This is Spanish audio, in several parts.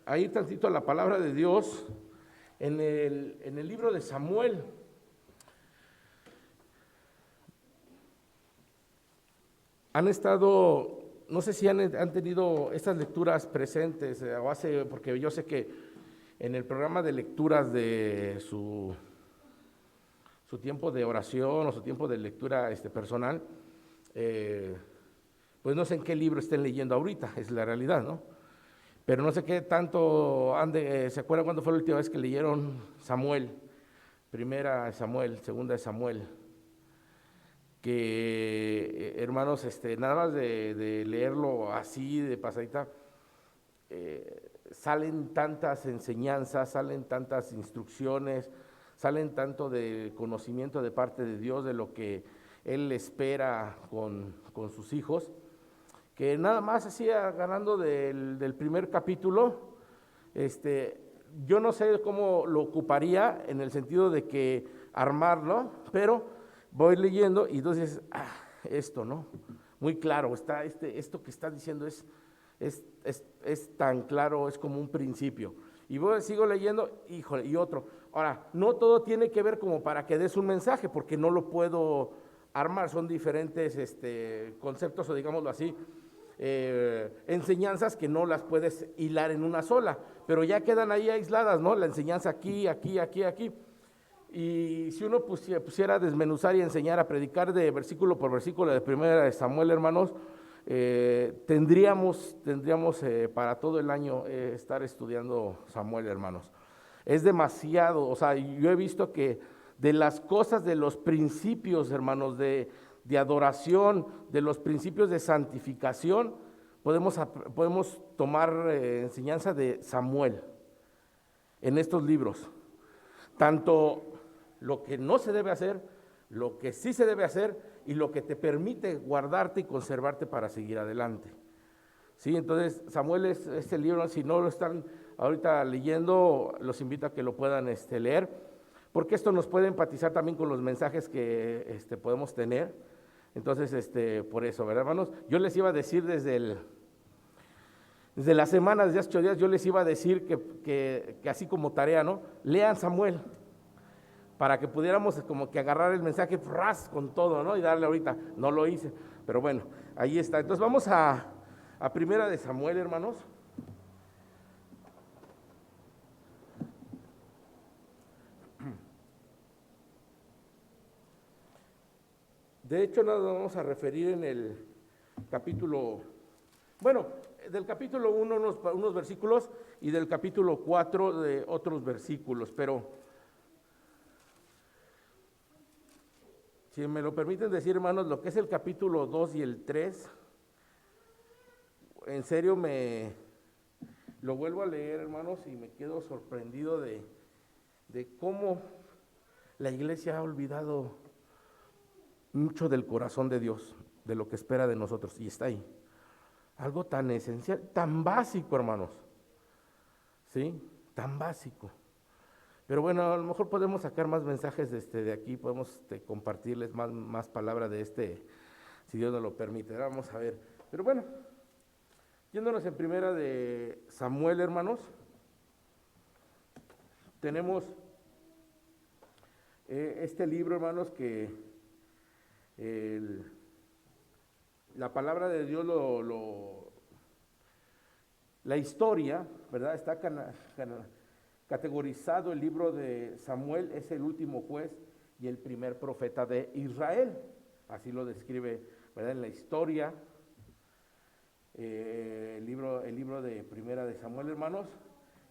a ir tantito a la palabra de Dios en el libro de Samuel. Han estado, no sé si han tenido estas lecturas presentes, porque yo sé que en el programa de lecturas de su tiempo de oración o su tiempo de lectura personal, pues no sé en qué libro estén leyendo ahorita, es la realidad, ¿no? Pero no sé qué tanto ¿se acuerdan cuándo fue la última vez que leyeron Samuel? Primera de Samuel, segunda de Samuel. Que hermanos, nada más de leerlo así, de pasadita, salen tantas enseñanzas, salen tantas instrucciones, salen tanto de conocimiento de parte de Dios, de lo que Él espera con sus hijos, que nada más así agarrando del primer capítulo, yo no sé cómo lo ocuparía en el sentido de que armarlo, pero voy leyendo y entonces, esto, ¿no? Muy claro, está esto que está diciendo es tan claro, es como un principio. Y sigo leyendo, híjole, y otro. Ahora, no todo tiene que ver como para que des un mensaje, porque no lo puedo armar, son diferentes conceptos, o digámoslo así, enseñanzas que no las puedes hilar en una sola, pero ya quedan ahí aisladas, ¿no? La enseñanza aquí, aquí, aquí, aquí. Y si uno pusiera a desmenuzar y enseñar a predicar de versículo por versículo de primera de Samuel, hermanos, tendríamos para todo el año estar estudiando Samuel, hermanos. Es demasiado, o sea, yo he visto que de las cosas, de los principios, hermanos, de adoración, de los principios de santificación, podemos tomar enseñanza de Samuel en estos libros. Tanto lo que no se debe hacer, lo que sí se debe hacer y lo que te permite guardarte y conservarte para seguir adelante. Sí, entonces Samuel es este libro, si no lo están ahorita leyendo, los invito a que lo puedan leer, porque esto nos puede empatizar también con los mensajes que podemos tener. Entonces, por eso, ¿verdad, hermanos? Yo les iba a decir desde la semana, desde hace 8 días, yo les iba a decir que así como tarea, ¿no? Lean Samuel, para que pudiéramos como que agarrar el mensaje ¡fras! Con todo, ¿no? Y darle ahorita. No lo hice, pero bueno, ahí está. Entonces vamos a primera de Samuel, hermanos. De hecho, nos vamos a referir en el capítulo, bueno, del capítulo 1 unos versículos y del capítulo 4 de otros versículos, pero si me lo permiten decir, hermanos, lo que es el capítulo 2 y el 3, en serio lo vuelvo a leer, hermanos, y me quedo sorprendido de cómo la iglesia ha olvidado mucho del corazón de Dios, de lo que espera de nosotros, y está ahí. Algo tan esencial, tan básico, hermanos, ¿sí? Tan básico. Pero bueno, a lo mejor podemos sacar más mensajes de aquí, podemos compartirles más palabra si Dios nos lo permite. Vamos a ver. Pero bueno, yéndonos en primera de Samuel, hermanos, tenemos este libro, hermanos, que la palabra de Dios la historia, ¿verdad? Está categorizado el libro de Samuel, es el último juez y el primer profeta de Israel. Así lo describe, ¿verdad? En la historia, el libro de primera de Samuel, hermanos,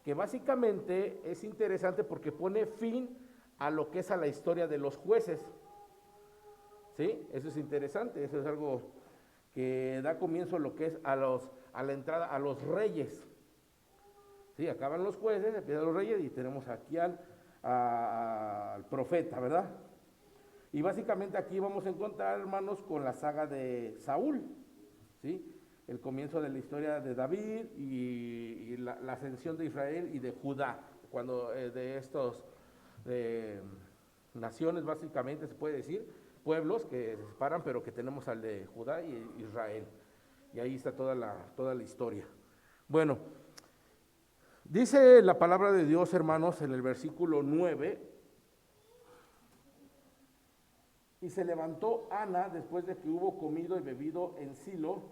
que básicamente es interesante porque pone fin a lo que es a la historia de los jueces. ¿Sí? Eso es interesante, eso es algo que da comienzo a lo que es a la entrada a los reyes. ¿Sí? Acaban los jueces, empiezan los reyes y tenemos aquí al profeta, ¿verdad? Y básicamente aquí vamos a encontrar, hermanos, con la saga de Saúl, ¿sí? El comienzo de la historia de David y la ascensión de Israel y de Judá, cuando de estos naciones, básicamente se puede decir, pueblos que se separan, pero que tenemos al de Judá y Israel. Y ahí está toda la historia. Bueno, Dice la palabra de Dios, hermanos, en el versículo 9, y se levantó Ana después de que hubo comido y bebido en Silo,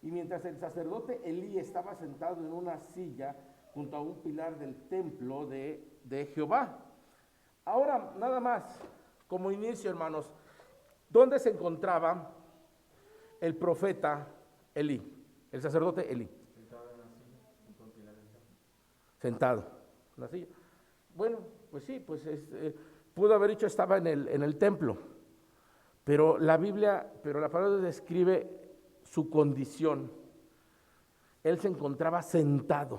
y mientras el sacerdote Elí estaba sentado en una silla junto a un pilar del templo de Jehová. Ahora, nada más, como inicio, hermanos, ¿dónde se encontraba el profeta Elí, el sacerdote Elí? Sentado en la silla. Bueno, pues sí, pues pudo haber dicho estaba en el templo, pero la palabra describe su condición. Él se encontraba sentado.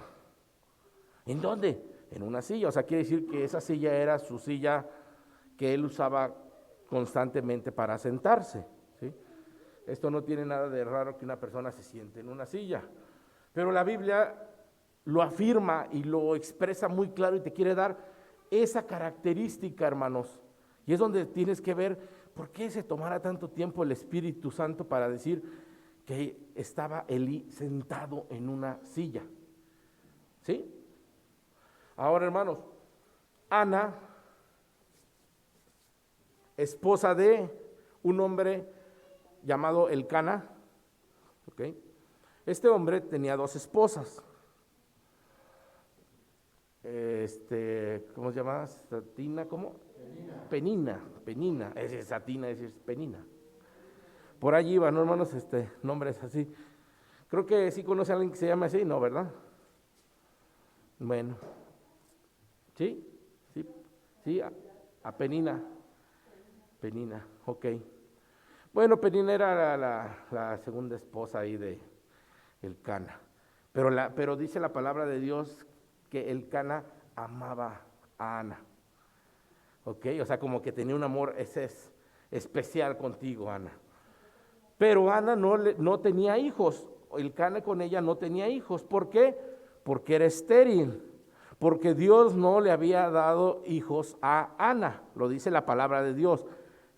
¿En dónde? En una silla. O sea, quiere decir que esa silla era su silla que él usaba constantemente para sentarse, ¿sí? Esto no tiene nada de raro que una persona se siente en una silla, pero la Biblia lo afirma y lo expresa muy claro y te quiere dar esa característica, hermanos. Y es donde tienes que ver por qué se tomara tanto tiempo el Espíritu Santo para decir que estaba Elí sentado en una silla. ¿Sí? Ahora, hermanos, Ana, esposa de un hombre llamado Elcana, ¿ok? Este hombre tenía 2 esposas. ¿Cómo se llama? Satina, ¿cómo? Penina, ese es Satina, ese es Penina. Por allí iban, ¿no, hermanos? Nombres así. Creo que sí conoce a alguien que se llama así, ¿no, verdad? Bueno, sí, a Penina, ok. Bueno, Penina era la segunda esposa ahí de Elcana, pero dice la palabra de Dios que Elcana amaba a Ana, ok, o sea, como que tenía un amor especial contigo, Ana. Pero Ana no tenía hijos, Elcana con ella no tenía hijos. ¿Por qué? Porque era estéril, porque Dios no le había dado hijos a Ana, lo dice la palabra de Dios,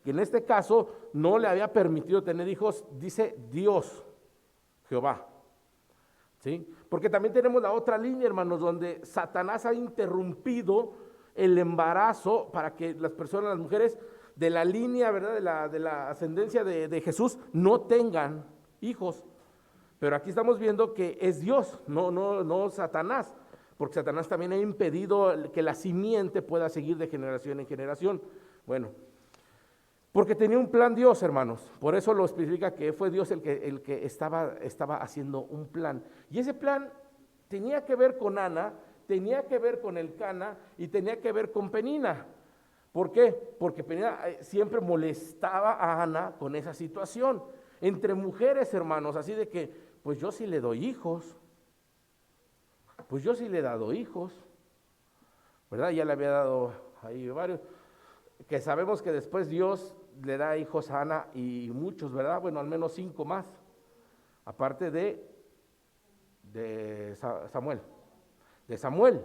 que en este caso no le había permitido tener hijos, dice Dios, Jehová, ¿sí? Porque también tenemos la otra línea, hermanos, donde Satanás ha interrumpido el embarazo para que las personas, las mujeres de la línea, ¿verdad?, de la ascendencia de Jesús no tengan hijos. Pero aquí estamos viendo que es Dios, no Satanás, porque Satanás también ha impedido que la simiente pueda seguir de generación en generación. Bueno, porque tenía un plan Dios, hermanos, por eso lo especifica que fue Dios el que estaba haciendo un plan. Y ese plan tenía que ver con Ana, tenía que ver con Elcana y tenía que ver con Penina. ¿Por qué? Porque Penina siempre molestaba a Ana con esa situación. Entre mujeres, hermanos, así de que, pues yo sí le doy hijos, pues yo sí le he dado hijos, ¿verdad? Ya le había dado ahí varios, que sabemos que después Dios le da hijos a Ana y muchos, ¿verdad? Bueno, al menos 5 más, aparte de Samuel,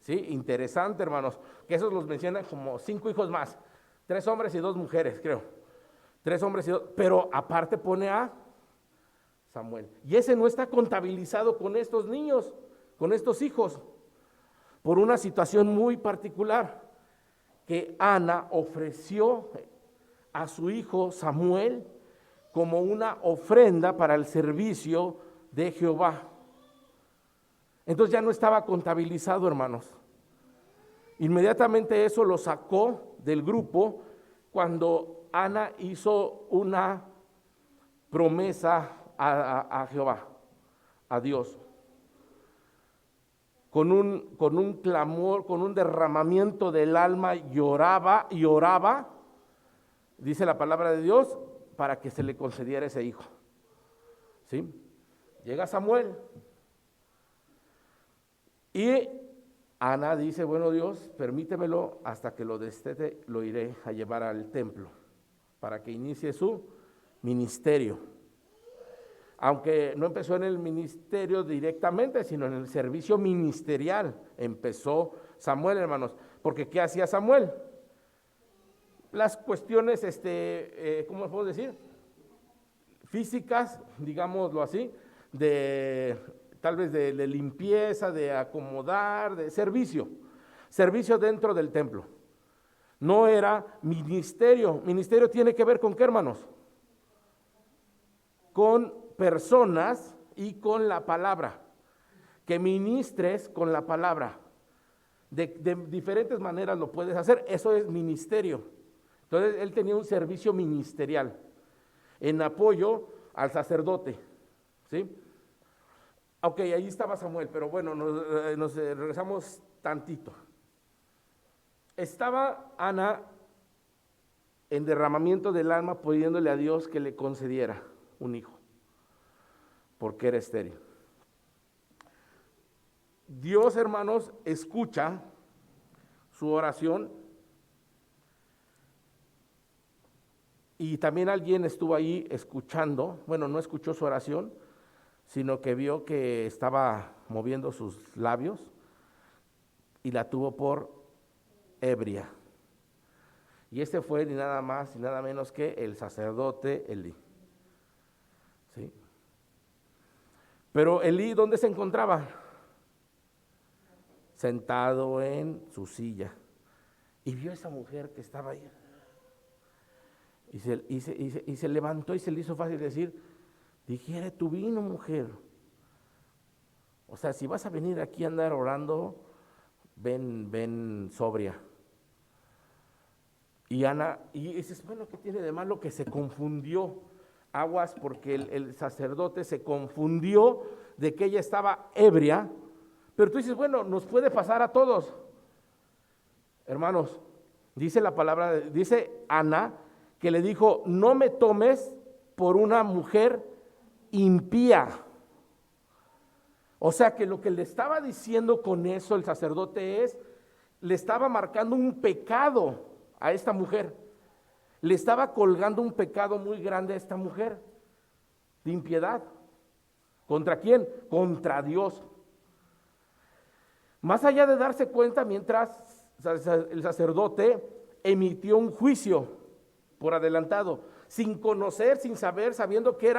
¿sí? Interesante, hermanos, que esos los mencionan como 5 hijos más, 3 hombres y 2 mujeres, creo, 3 hombres y 2, pero aparte pone a Samuel, y ese no está contabilizado con estos niños, con estos hijos, por una situación muy particular, que Ana ofreció a su hijo Samuel como una ofrenda para el servicio de Jehová. Entonces ya no estaba contabilizado, hermanos. Inmediatamente eso lo sacó del grupo cuando Ana hizo una promesa a Jehová, a Dios, con un clamor, con un derramamiento del alma, lloraba y oraba, dice la palabra de Dios, para que se le concediera ese hijo. ¿Sí? Llega Samuel y Ana dice, bueno, Dios, permítemelo, hasta que lo destete, lo iré a llevar al templo para que inicie su ministerio. Aunque no empezó en el ministerio directamente, sino en el servicio ministerial empezó Samuel, hermanos. Porque ¿qué hacía Samuel? Las cuestiones, ¿cómo podemos decir? Físicas, digámoslo así, de tal vez de limpieza, de acomodar, de servicio dentro del templo. No era ministerio. Ministerio tiene que ver con ¿qué, hermanos? Con personas y con la palabra. Que ministres con la palabra. De diferentes maneras lo puedes hacer, eso es ministerio. Entonces él tenía un servicio ministerial en apoyo al sacerdote, ¿sí? Ok, ahí estaba Samuel, pero bueno, nos regresamos tantito. Estaba Ana en derramamiento del alma pidiéndole a Dios que le concediera un hijo, porque era estéril. Dios, hermanos, escucha su oración y también alguien estuvo ahí escuchando, bueno, no escuchó su oración, sino que vio que estaba moviendo sus labios y la tuvo por ebria. Y este fue ni nada más ni nada menos que el sacerdote Elí. ¿Sí? Pero Elí, ¿dónde se encontraba? Sentado en su silla. Y vio a esa mujer que estaba ahí. Y se levantó y se le hizo fácil decir, digiere tu vino, mujer. O sea, si vas a venir aquí a andar orando, ven sobria. Y Ana, y dices, bueno, ¿qué tiene de malo? Que se confundió, aguas, porque el sacerdote se confundió de que ella estaba ebria, pero tú dices, bueno, nos puede pasar a todos. Hermanos, dice la palabra, dice Ana, que le dijo, no me tomes por una mujer impía. O sea que lo que le estaba diciendo con eso el sacerdote es, le estaba marcando un pecado a esta mujer. Le estaba colgando un pecado muy grande a esta mujer, de impiedad. ¿Contra quién? Contra Dios. Más allá de darse cuenta, mientras el sacerdote emitió un juicio por adelantado, sin conocer, sin saber, sabiendo que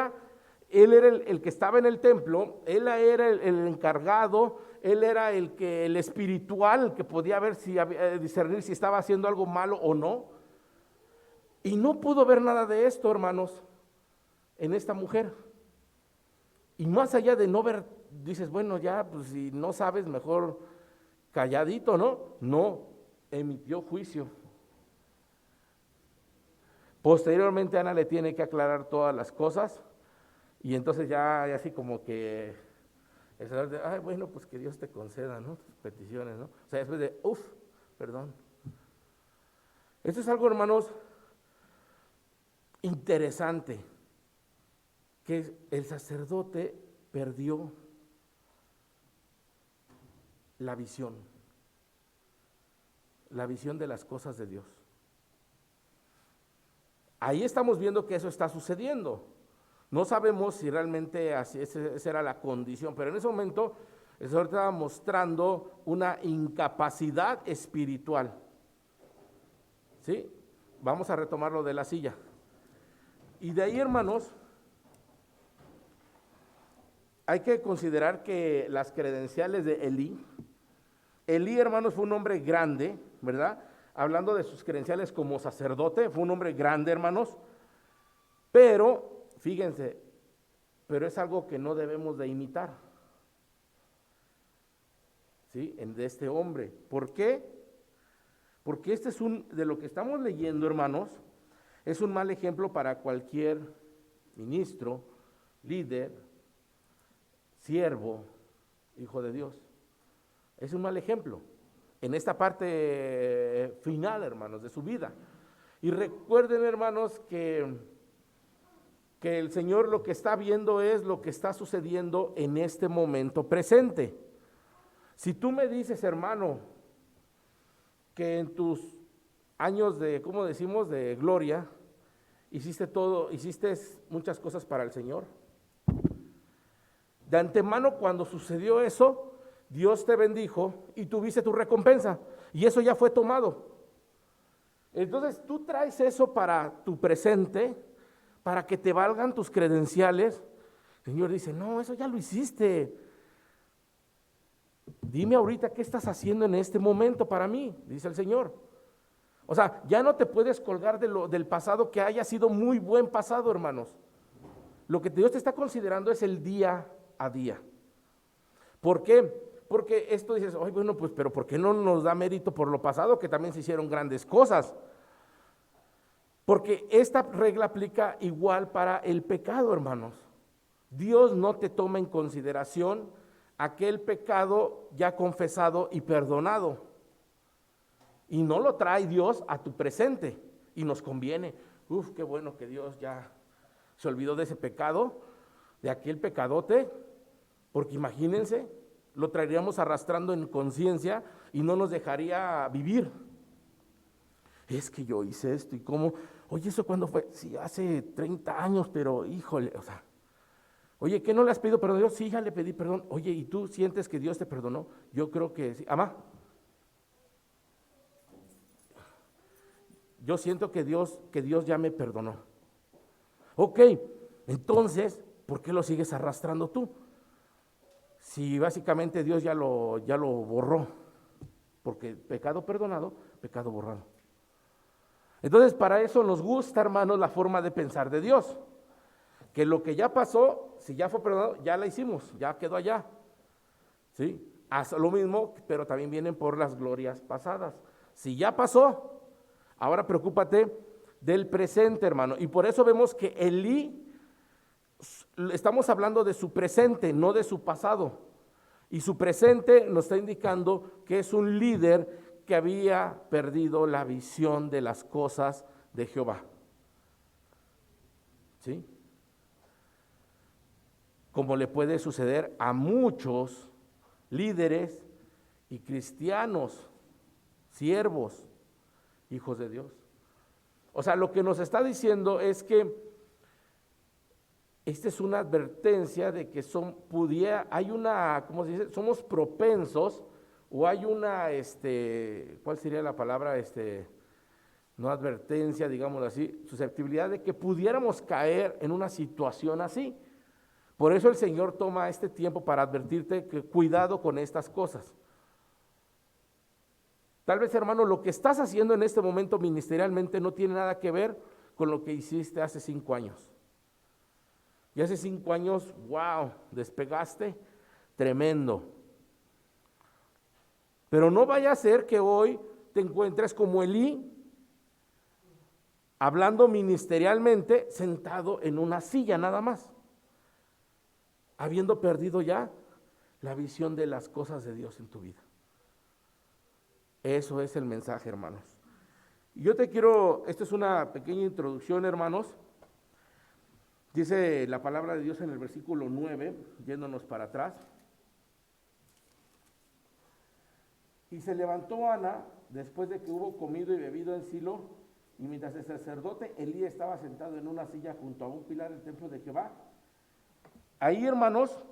él era el que estaba en el templo, él era el encargado, él era el espiritual, que podía ver discernir si estaba haciendo algo malo o no. Y no pudo ver nada de esto, hermanos, en esta mujer. Y más allá de no ver, dices, bueno, ya, pues si no sabes, mejor calladito, ¿no? No, emitió juicio. Posteriormente Ana le tiene que aclarar todas las cosas y entonces ya así como que el sacerdote, ay, bueno, pues que Dios te conceda, ¿no? Tus peticiones, ¿no? O sea, después de, perdón. Esto es algo, hermanos, interesante, que el sacerdote perdió la visión de las cosas de Dios. Ahí estamos viendo que eso está sucediendo. No sabemos si realmente así, esa era la condición, pero en ese momento el Señor estaba mostrando una incapacidad espiritual. ¿Sí? Vamos a retomar lo de la silla. Y de ahí, hermanos, hay que considerar que las credenciales de Elí, hermanos, fue un hombre grande, ¿verdad? Hablando de sus credenciales como sacerdote, fue un hombre grande, hermanos, pero, fíjense, pero es algo que no debemos de imitar, ¿sí? De este hombre. ¿Por qué? Porque este es de lo que estamos leyendo, hermanos, es un mal ejemplo para cualquier ministro, líder, siervo, hijo de Dios. Es un mal ejemplo en esta parte final, hermanos, de su vida. Y recuerden, hermanos, que el Señor lo que está viendo es lo que está sucediendo en este momento presente. Si tú me dices, hermano, que en tus años de, ¿cómo decimos?, de gloria, hiciste muchas cosas para el Señor. De antemano, cuando sucedió eso, Dios te bendijo y tuviste tu recompensa, y eso ya fue tomado. Entonces tú traes eso para tu presente, para que te valgan tus credenciales. El Señor dice, no, eso ya lo hiciste, Dime ahorita qué estás haciendo en este momento para mí, dice el Señor. O sea, ya no te puedes colgar del pasado que haya sido muy buen pasado, hermanos. Lo que Dios te está considerando es el día a día. ¿Por qué? Porque esto dices, ay, bueno, pues, pero ¿por qué no nos da mérito por lo pasado, que también se hicieron grandes cosas? Porque esta regla aplica igual para el pecado, hermanos. Dios no te toma en consideración aquel pecado ya confesado y perdonado. Y no lo trae Dios a tu presente. Y nos conviene. Uf, qué bueno que Dios ya se olvidó de ese pecado, de aquel pecadote, porque imagínense, lo traeríamos arrastrando en conciencia y no nos dejaría vivir. Es que yo hice esto y cómo, oye, ¿eso cuándo fue? Sí, hace 30 años, pero híjole, o sea, oye, ¿qué no le has pedido perdón a Dios? Sí, ya le pedí perdón. Oye, ¿y tú sientes que Dios te perdonó? Yo creo que sí. Amá, yo siento que Dios ya me perdonó. Ok, entonces, ¿por qué lo sigues arrastrando tú? Si básicamente Dios ya lo borró, porque pecado perdonado, pecado borrado. Entonces, para eso nos gusta, hermanos, la forma de pensar de Dios. Que lo que ya pasó, si ya fue perdonado, ya la hicimos, ya quedó allá. ¿Sí? Haz lo mismo, pero también vienen por las glorias pasadas. Si ya pasó, ahora preocúpate del presente, hermano. Y por eso vemos que Elí, estamos hablando de su presente, no de su pasado. Y su presente nos está indicando que es un líder que había perdido la visión de las cosas de Jehová. ¿Sí? Como le puede suceder a muchos líderes y cristianos, siervos, hijos de Dios. O sea, lo que nos está diciendo es que esta es una advertencia de que hay una, ¿cómo se dice? Somos propensos, o hay una, ¿cuál sería la palabra? No advertencia, digámoslo así, susceptibilidad de que pudiéramos caer en una situación así. Por eso el Señor toma este tiempo para advertirte que cuidado con estas cosas. Tal vez, hermano, lo que estás haciendo en este momento ministerialmente no tiene nada que ver con lo que hiciste hace 5 años. Y hace 5 años, wow, despegaste, tremendo. Pero no vaya a ser que hoy te encuentres como Elí, hablando ministerialmente, sentado en una silla nada más, habiendo perdido ya la visión de las cosas de Dios en tu vida. Eso es el mensaje, hermanos. Y yo esto es una pequeña introducción, hermanos. Dice la palabra de Dios en el versículo 9, yéndonos para atrás. Y se levantó Ana después de que hubo comido y bebido en Silo, y mientras el sacerdote Elí estaba sentado en una silla junto a un pilar del templo de Jehová. Ahí, hermanos,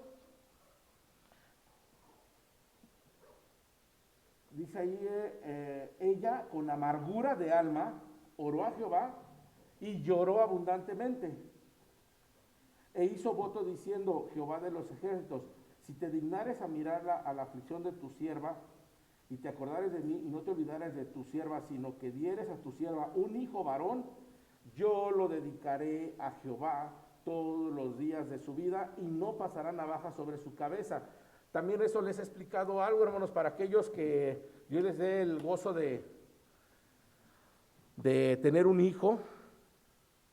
dice ahí, ella con amargura de alma oró a Jehová y lloró abundantemente. E hizo voto diciendo, Jehová de los ejércitos, si te dignares a mirar a la aflicción de tu sierva, y te acordares de mí, y no te olvidares de tu sierva, sino que dieres a tu sierva un hijo varón, yo lo dedicaré a Jehová todos los días de su vida, y no pasará navaja sobre su cabeza. También eso les he explicado algo, hermanos, para aquellos que Dios les dé el gozo de tener un hijo.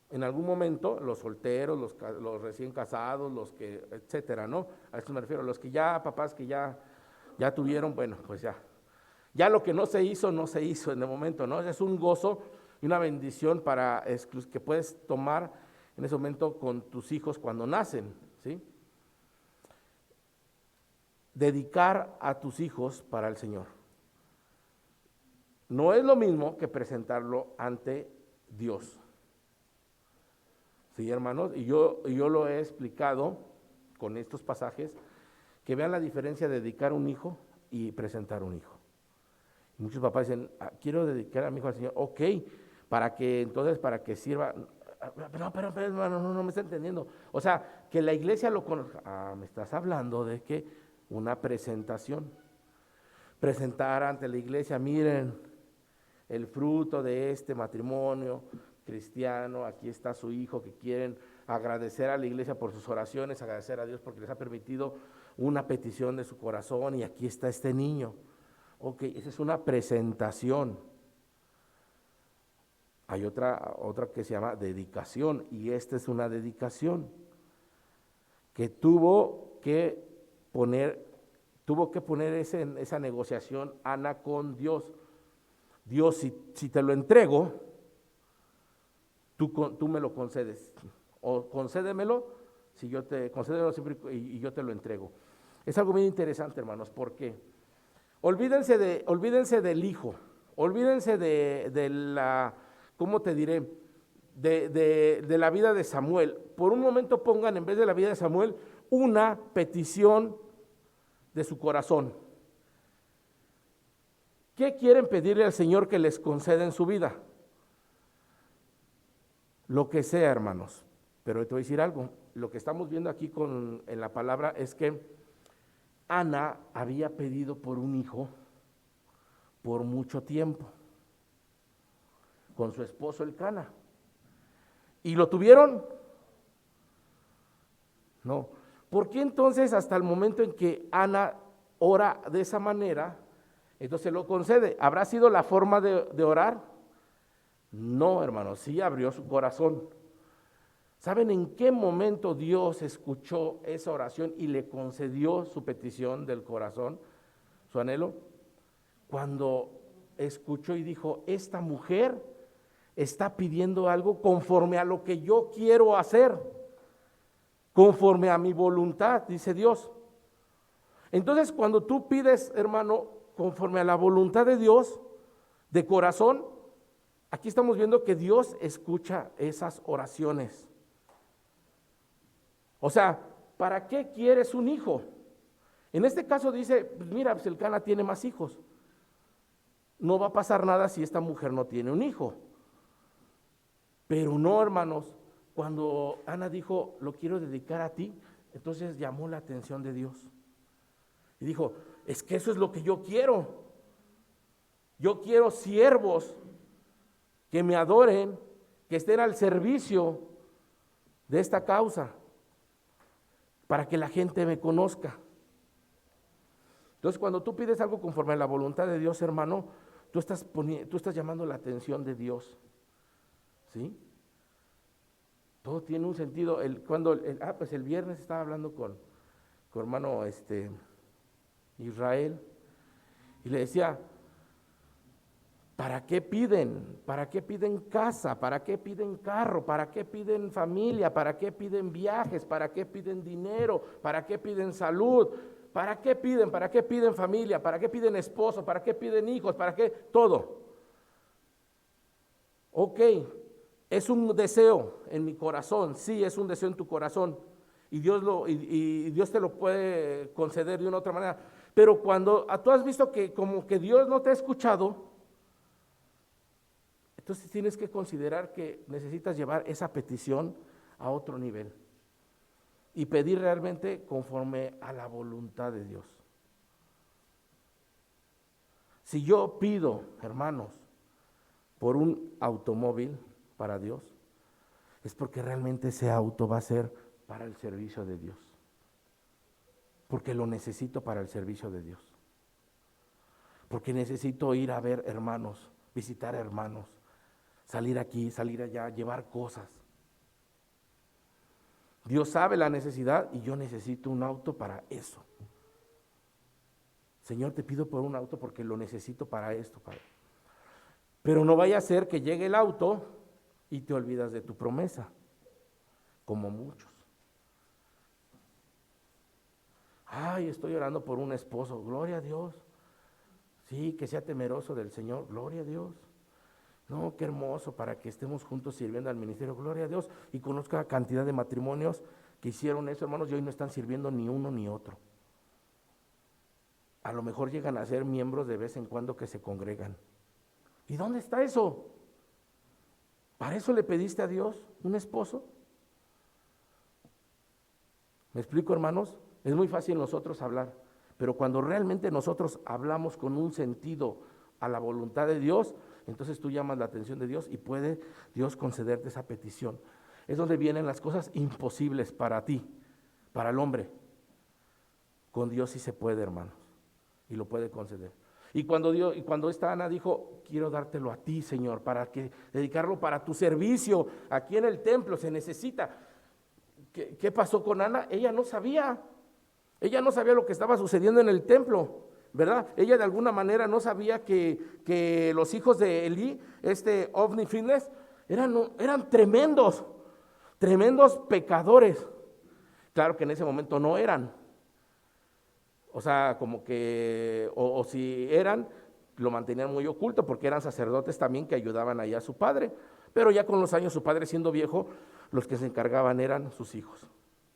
En algún momento, los solteros, los recién casados, los que, etcétera, ¿no? A eso me refiero, los que ya, papás que ya tuvieron, bueno, pues ya lo que no se hizo en el momento, ¿no? Es un gozo y una bendición que puedes tomar en ese momento con tus hijos cuando nacen, ¿sí? Dedicar a tus hijos para el Señor. No es lo mismo que presentarlo ante Dios. Sí, hermanos, y yo lo he explicado con estos pasajes, que vean la diferencia de dedicar un hijo y presentar un hijo. Y muchos papás dicen, quiero dedicar a mi hijo al Señor, ok, para que sirva. Pero hermano, no me está entendiendo. O sea, que la iglesia lo conozca. Me estás hablando de que una presentación. presentar ante la iglesia, miren, el fruto de este matrimonio cristiano, aquí está su hijo, que quieren agradecer a la iglesia por sus oraciones, agradecer a Dios porque les ha permitido una petición de su corazón, y aquí está este niño. Ok, esa es una presentación. Hay otra que se llama dedicación, y esta es una dedicación que tuvo que poner esa negociación Ana con Dios. Dios, si te lo entrego, tú me lo concedes, o concédemelo, concédemelo siempre y yo te lo entrego. Es algo bien interesante, hermanos, porque olvídense del hijo, olvídense de la, ¿cómo te diré? De la vida de Samuel. Por un momento pongan en vez de la vida de Samuel una petición de su corazón. ¿Qué quieren pedirle al Señor que les conceda en su vida? Lo que sea, hermanos. Pero te voy a decir algo. Lo que estamos viendo aquí en la palabra es que Ana había pedido por un hijo por mucho tiempo con su esposo Elcana. ¿Y lo tuvieron? No. ¿Por qué entonces hasta el momento en que Ana ora de esa manera, entonces lo concede? ¿Habrá sido la forma de orar? No, hermanos, sí abrió su corazón. ¿Saben en qué momento Dios escuchó esa oración y le concedió su petición del corazón, su anhelo? Cuando escuchó y dijo, esta mujer está pidiendo algo conforme a lo que yo quiero hacer, conforme a mi voluntad, dice Dios. Entonces, cuando tú pides, hermano, conforme a la voluntad de Dios, de corazón, aquí estamos viendo que Dios escucha esas oraciones. O sea, ¿para qué quieres un hijo? En este caso dice, pues mira, pues Elcana tiene más hijos. No va a pasar nada si esta mujer no tiene un hijo. Pero no, hermanos, cuando Ana dijo, lo quiero dedicar a ti, entonces llamó la atención de Dios. Y dijo, es que eso es lo que yo quiero. Yo quiero siervos que me adoren, que estén al servicio de esta causa, para que la gente me conozca. Entonces, cuando tú pides algo conforme a la voluntad de Dios, hermano, tú estás llamando la atención de Dios. ¿Sí? Todo tiene un sentido. Pues el viernes estaba hablando con hermano Israel, y le decía, ¿para qué piden? ¿Para qué piden casa? ¿Para qué piden carro? ¿Para qué piden familia? ¿Para qué piden viajes? ¿Para qué piden dinero? ¿Para qué piden salud? ¿Para qué piden? ¿Para qué piden familia? ¿Para qué piden esposo? ¿Para qué piden hijos? ¿Para qué? Todo. Ok, es un deseo en mi corazón, sí, es un deseo en tu corazón, y Dios te lo puede conceder de una u otra manera. Pero cuando tú has visto que como que Dios no te ha escuchado, entonces tienes que considerar que necesitas llevar esa petición a otro nivel y pedir realmente conforme a la voluntad de Dios. Si yo pido, hermanos, por un automóvil para Dios, es porque realmente ese auto va a ser para el servicio de Dios, porque lo necesito para el servicio de Dios, porque necesito ir a ver hermanos, visitar hermanos, salir aquí, salir allá, llevar cosas. Dios sabe la necesidad y yo necesito un auto para eso. Señor, te pido por un auto porque lo necesito para esto, Padre. Pero no vaya a ser que llegue el auto y te olvidas de tu promesa, como muchos. Ay, estoy orando por un esposo, gloria a Dios. Sí, que sea temeroso del Señor, gloria a Dios. No, qué hermoso para que estemos juntos sirviendo al ministerio, gloria a Dios. Y conozco la cantidad de matrimonios que hicieron eso, hermanos, y hoy no están sirviendo ni uno ni otro. A lo mejor llegan a ser miembros de vez en cuando que se congregan. ¿Y dónde está eso? ¿Para eso le pediste a Dios un esposo? ¿Me explico, hermanos? Es muy fácil nosotros hablar, Pero cuando realmente nosotros hablamos con un sentido a la voluntad de Dios, entonces tú llamas la atención de Dios y puede Dios concederte esa petición. Es donde vienen las cosas imposibles para ti, para el hombre. Con Dios sí se puede, hermanos, y lo puede conceder. Y cuando esta Ana dijo, quiero dártelo a ti, Señor, para que dedicarlo para tu servicio aquí en el templo, se necesita. ¿Qué pasó con Ana? Ella no sabía lo que estaba sucediendo en el templo, ¿verdad? Ella de alguna manera no sabía que los hijos de Elí, Ofni y Finles, eran tremendos pecadores. Claro que en ese momento no eran. O sea, como que, o si eran, lo mantenían muy oculto porque eran sacerdotes también que ayudaban allá a su padre. Pero ya con los años, su padre siendo viejo, los que se encargaban eran sus hijos,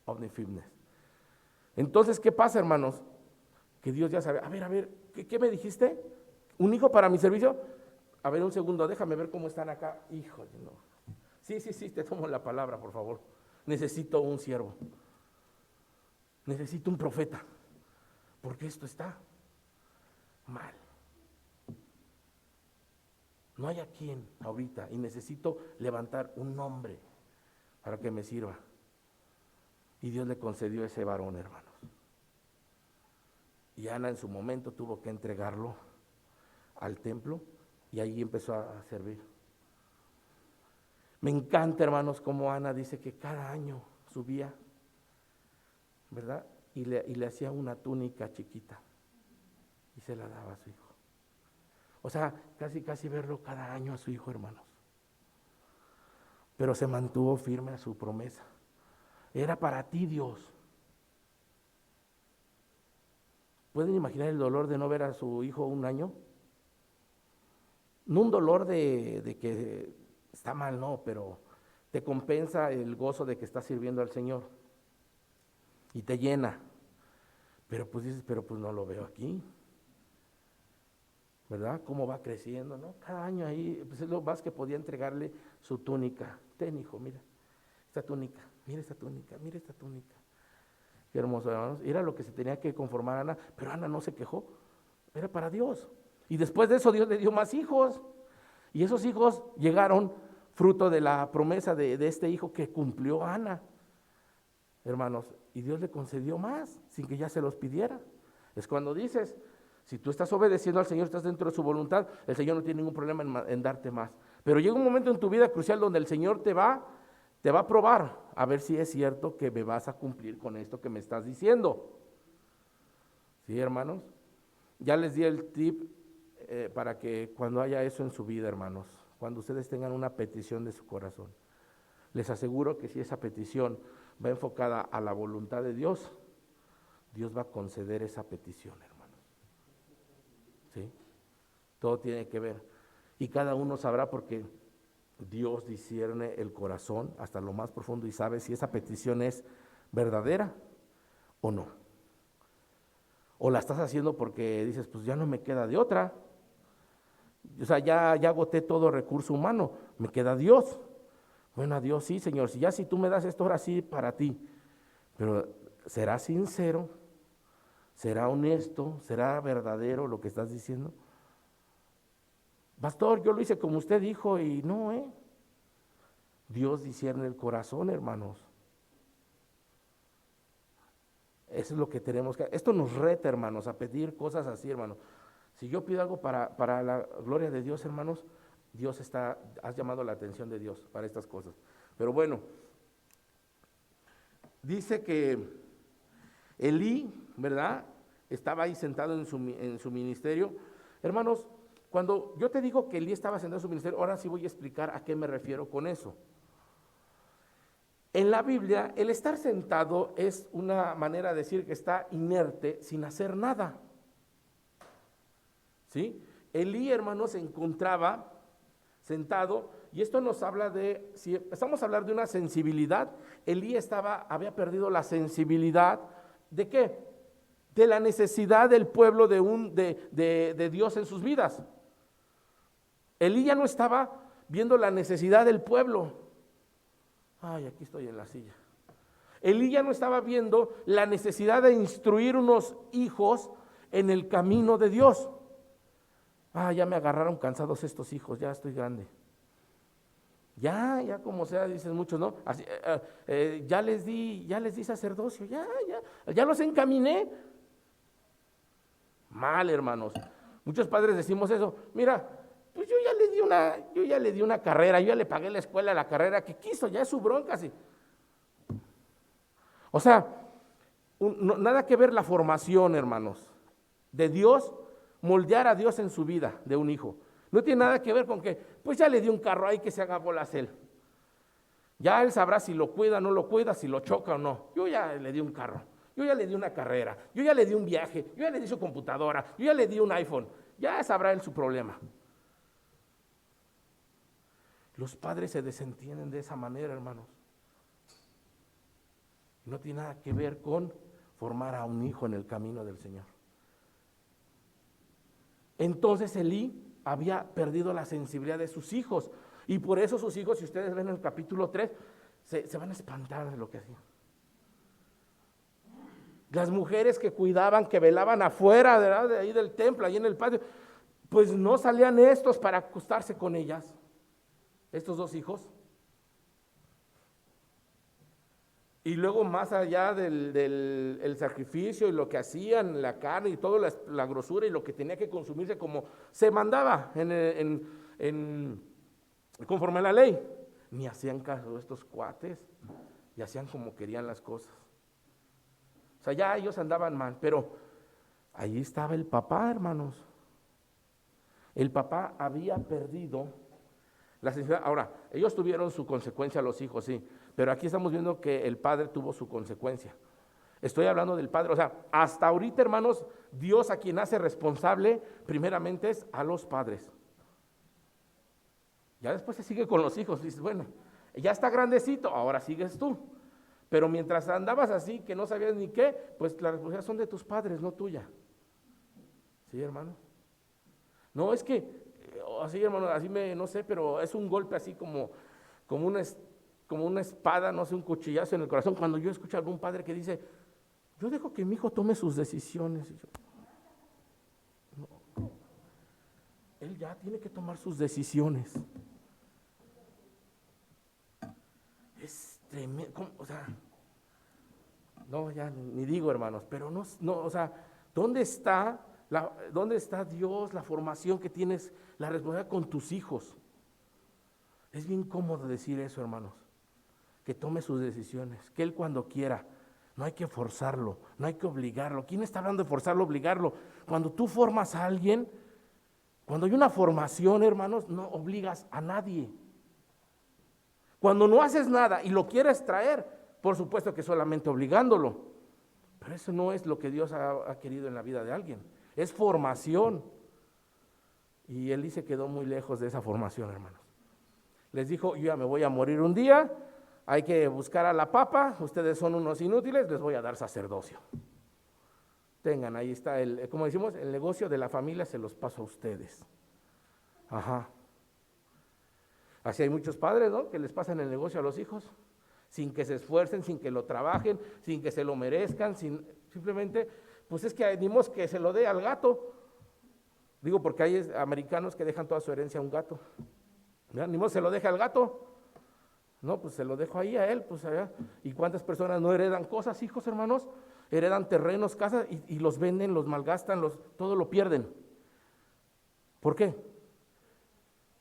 Ofni y Finles. Entonces, ¿qué pasa, hermanos? Que Dios ya sabe, a ver, ¿qué me dijiste? ¿Un hijo para mi servicio? A ver, un segundo, déjame ver cómo están acá. Híjole, no. Sí, te tomo la palabra, por favor. Necesito un siervo. Necesito un profeta. Porque esto está mal. No hay a quien ahorita y necesito levantar un nombre para que me sirva. Y Dios le concedió ese varón, hermanos. Y Ana en su momento tuvo que entregarlo al templo y ahí empezó a servir. Me encanta, hermanos, como Ana dice que cada año subía, ¿verdad? Y le hacía una túnica chiquita y se la daba a su hijo. O sea, casi verlo cada año a su hijo, hermanos. Pero se mantuvo firme a su promesa. Era para ti, Dios. ¿Pueden imaginar el dolor de no ver a su hijo un año? No un dolor de que está mal, no, pero te compensa el gozo de que estás sirviendo al Señor y te llena. Pero pues dices, no lo veo aquí, ¿verdad? ¿Cómo va creciendo, no? Cada año ahí, pues es lo más que podía entregarle su túnica. Ten, hijo, mira esta túnica, mira esta túnica, mira esta túnica. Qué hermoso, hermanos. Era lo que se tenía que conformar Ana, pero Ana no se quejó, era para Dios. Y después de eso Dios le dio más hijos. Y esos hijos llegaron fruto de la promesa de este hijo que cumplió Ana, hermanos. Y Dios le concedió más, sin que ya se los pidiera. Es cuando dices, si tú estás obedeciendo al Señor, estás dentro de su voluntad, el Señor no tiene ningún problema en darte más. Pero llega un momento en tu vida crucial donde el Señor te va a probar, a ver si es cierto que me vas a cumplir con esto que me estás diciendo. ¿Sí, hermanos? Ya les di el tip para que cuando haya eso en su vida, hermanos, cuando ustedes tengan una petición de su corazón, les aseguro que si esa petición va enfocada a la voluntad de Dios, Dios va a conceder esa petición, hermanos. ¿Sí? Todo tiene que ver. Y cada uno sabrá porque Dios discierne el corazón hasta lo más profundo y sabe si esa petición es verdadera o no. O la estás haciendo porque dices, pues ya no me queda de otra. O sea, ya agoté todo recurso humano, me queda Dios. Bueno, a Dios sí, Señor, si tú me das esto ahora sí para ti. Pero ¿será sincero? ¿Será honesto? ¿Será verdadero lo que estás diciendo? Pastor, yo lo hice como usted dijo y no, Dios discierne el corazón, hermanos. Eso es lo que tenemos que hacer. Esto nos reta, hermanos, a pedir cosas así, hermanos. Si yo pido algo para la gloria de Dios, hermanos, has llamado la atención de Dios para estas cosas. Pero bueno, dice que Elí, ¿verdad? Estaba ahí sentado en su ministerio. Hermanos, cuando yo te digo que Elí estaba sentado en su ministerio, ahora sí voy a explicar a qué me refiero con eso. En la Biblia, el estar sentado es una manera de decir que está inerte sin hacer nada. ¿Sí? Elí, hermanos, se encontraba sentado y esto nos habla si estamos a hablar de una sensibilidad, Elí había perdido la sensibilidad ¿de qué? De la necesidad del pueblo de Dios en sus vidas. Elí ya no estaba viendo la necesidad del pueblo. Ay, aquí estoy en la silla. Elí ya no estaba viendo la necesidad de instruir unos hijos en el camino de Dios. Ya me agarraron cansados estos hijos, ya estoy grande. Ya como sea, dicen muchos, ¿no? Así, ya les di sacerdocio, ya los encaminé. Mal, hermanos. Muchos padres decimos eso. Mira, pues yo ya le di una carrera, yo ya le pagué la escuela, la carrera que quiso, ya es su bronca, sí. O sea, nada que ver la formación, hermanos, de Dios, moldear a Dios en su vida de un hijo. No tiene nada que ver con que, pues ya le di un carro ahí que se haga bolas él. Ya él sabrá si lo cuida o no lo cuida, si lo choca o no. Yo ya le di un carro, yo ya le di una carrera, yo ya le di un viaje, yo ya le di su computadora, yo ya le di un iPhone. Ya sabrá él su problema. Los padres se desentienden de esa manera, hermanos. No tiene nada que ver con formar a un hijo en el camino del Señor. Entonces Elí había perdido la sensibilidad de sus hijos, y por eso sus hijos, si ustedes ven en el capítulo 3, se van a espantar de lo que hacían. Las mujeres que cuidaban, que velaban afuera de ahí del templo, ahí en el patio, pues no salían estos para acostarse con ellas, estos dos hijos. Y luego más allá del sacrificio y lo que hacían, la carne y toda la grosura y lo que tenía que consumirse como se mandaba conforme a la ley, ni hacían caso de estos cuates y hacían como querían las cosas. O sea, ya ellos andaban mal, pero ahí estaba el papá, hermanos. El papá había perdido la sensibilidad. Ahora, ellos tuvieron su consecuencia, los hijos, sí, pero aquí estamos viendo que el padre tuvo su consecuencia. Estoy hablando del padre, o sea, hasta ahorita, hermanos, Dios a quien hace responsable primeramente es a los padres. Ya después se sigue con los hijos, dices, bueno, ya está grandecito, ahora sigues tú. Pero mientras andabas así, que no sabías ni qué, pues las responsabilidades son de tus padres, no tuya. ¿Sí, hermano? No, es que, así, hermano, así no sé, pero es un golpe así como una espada, no sé, un cuchillazo en el corazón. Cuando yo escucho a algún padre que dice, yo dejo que mi hijo tome sus decisiones. Y yo, no, él ya tiene que tomar sus decisiones. Es tremendo, o sea, no, ya ni digo, hermanos, pero no, o sea, ¿dónde está Dios, la formación que tienes, la responsabilidad con tus hijos? Es bien cómodo decir eso, hermanos, que tome sus decisiones, que él cuando quiera, no hay que forzarlo, no hay que obligarlo. ¿Quién está hablando de forzarlo, obligarlo? Cuando tú formas a alguien, cuando hay una formación, hermanos, no obligas a nadie. Cuando no haces nada y lo quieres traer, por supuesto que solamente obligándolo, pero eso no es lo que Dios ha querido en la vida de alguien, es formación. Y Elí se quedó muy lejos de esa formación, hermanos. Les dijo, yo ya me voy a morir un día, hay que buscar a la papa, ustedes son unos inútiles, les voy a dar sacerdocio. Tengan, ahí está, como decimos, el negocio de la familia se los paso a ustedes. Ajá. Así hay muchos padres, ¿no?, que les pasan el negocio a los hijos, sin que se esfuercen, sin que lo trabajen, sin que se lo merezcan, simplemente, pues es que animos que se lo dé al gato. Digo, porque hay americanos que dejan toda su herencia a un gato. Animos se lo deja al gato. No, pues se lo dejo ahí a él, pues allá. ¿Y cuántas personas no heredan cosas, hijos, hermanos? Heredan terrenos, casas, y los venden, los malgastan, todo lo pierden. ¿Por qué?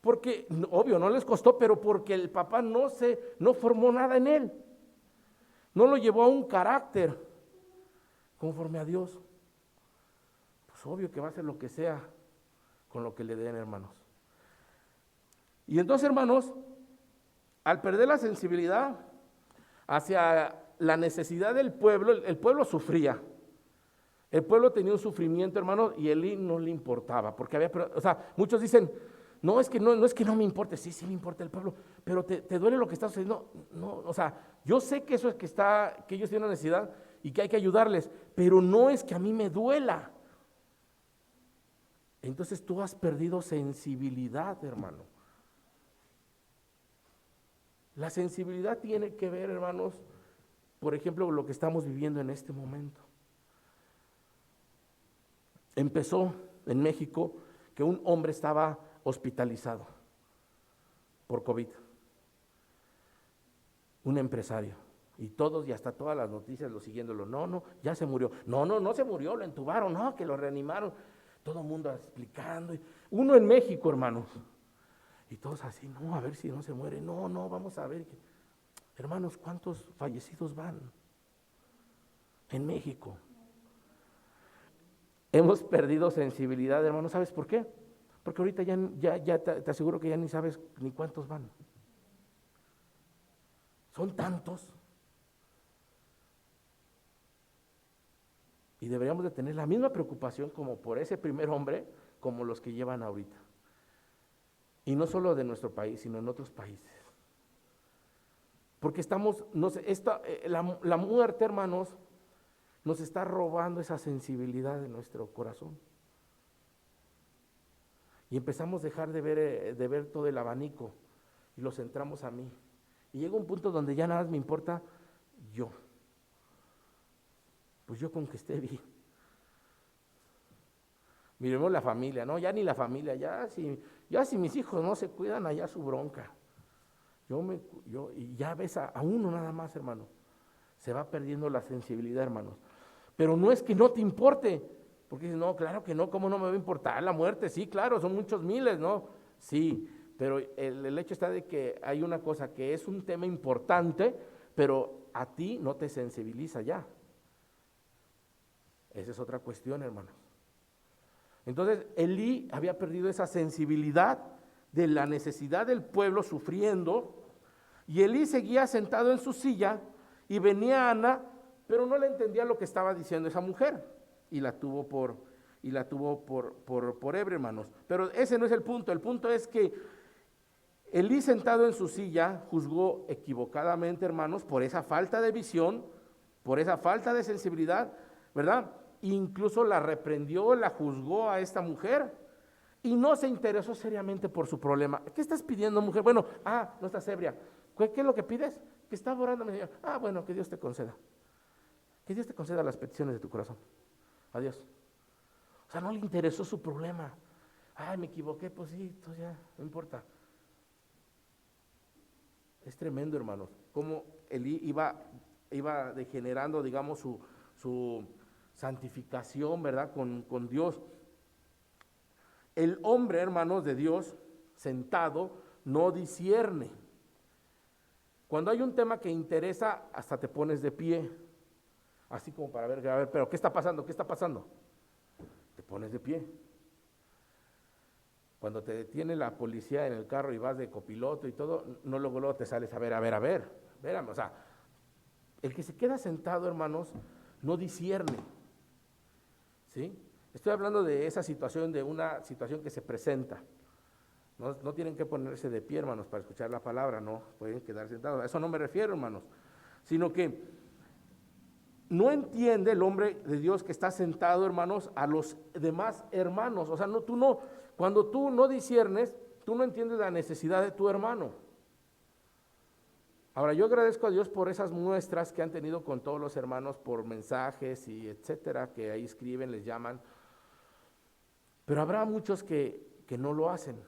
Porque, obvio, no les costó, pero porque el papá no formó nada en él. No lo llevó a un carácter conforme a Dios. Pues obvio que va a hacer lo que sea con lo que le den, hermanos. Y entonces, hermanos, al perder la sensibilidad hacia la necesidad del pueblo, el pueblo sufría. El pueblo tenía un sufrimiento, hermanos, y a Elí no le importaba, porque muchos dicen, no es que no me importe, sí me importa el pueblo, pero te duele lo que está sucediendo. No, o sea, yo sé que eso es que ellos tienen una necesidad y que hay que ayudarles, pero no es que a mí me duela. Entonces tú has perdido sensibilidad, hermano. La sensibilidad tiene que ver, hermanos, por ejemplo, lo que estamos viviendo en este momento. Empezó en México que un hombre estaba hospitalizado por COVID, un empresario, y todos, y hasta todas las noticias lo siguiéndolo, no, ya se murió, no se murió, lo entubaron, no, que lo reanimaron, todo el mundo explicando, uno en México, hermanos, y todos así, no, a ver si no se muere, no, vamos a ver, hermanos, ¿cuántos fallecidos van en México? Hemos perdido sensibilidad, hermanos, ¿sabes por qué? Porque ahorita ya te aseguro que ya ni sabes ni cuántos van. Son tantos. Y deberíamos de tener la misma preocupación como por ese primer hombre, como los que llevan ahorita. Y no solo de nuestro país, sino en otros países. Porque estamos, la muerte, hermanos, nos está robando esa sensibilidad de nuestro corazón. Y empezamos a dejar de ver todo el abanico y lo centramos a mí. Y llega un punto donde ya nada más me importa yo. Pues yo con que esté bien. Miremos la familia, no, ya ni la familia, ya si mis hijos no se cuidan, allá su bronca. Y ya ves a uno nada más, hermano. Se va perdiendo la sensibilidad, hermanos. Pero no es que no te importe, porque dices, no, claro que no, ¿cómo no me va a importar la muerte? Sí, claro, son muchos miles, ¿no? Sí, pero el hecho está de que hay una cosa que es un tema importante, pero a ti no te sensibiliza ya. Esa es otra cuestión, hermanos. Entonces, Elí había perdido esa sensibilidad de la necesidad del pueblo sufriendo, y Elí seguía sentado en su silla, y venía Ana, pero no le entendía lo que estaba diciendo esa mujer, y la tuvo por hebrea, hermanos. Pero ese no es el punto es que Elí sentado en su silla juzgó equivocadamente, hermanos, por esa falta de visión, por esa falta de sensibilidad, ¿verdad? Incluso la reprendió, la juzgó a esta mujer y no se interesó seriamente por su problema. ¿Qué estás pidiendo, mujer? Bueno, no estás ebria. ¿Qué es lo que pides? Que estaba orando, mi Señor. Bueno, que Dios te conceda. Que Dios te conceda las peticiones de tu corazón. Adiós. O sea, no le interesó su problema. Me equivoqué, pues sí, entonces ya, no importa. Es tremendo, hermanos, cómo Elí iba degenerando, digamos, su santificación, ¿verdad? Con Dios. El hombre, hermanos, de Dios, sentado, no discierne. Cuando hay un tema que interesa, hasta te pones de pie, así como para ver, pero ¿qué está pasando? ¿Qué está pasando? Te pones de pie. Cuando te detiene la policía en el carro y vas de copiloto y todo, no luego te sales a ver, o sea, el que se queda sentado, hermanos, no discierne, ¿sí? Estoy hablando de esa situación, de una situación que se presenta. No tienen que ponerse de pie, hermanos, para escuchar la palabra, no, pueden quedar sentados. A eso no me refiero, hermanos, sino que no entiende el hombre de Dios que está sentado, hermanos, a los demás hermanos. O sea, cuando tú no disciernes, tú no entiendes la necesidad de tu hermano. Ahora, yo agradezco a Dios por esas muestras que han tenido con todos los hermanos por mensajes y etcétera, que ahí escriben, les llaman. Pero habrá muchos que no lo hacen,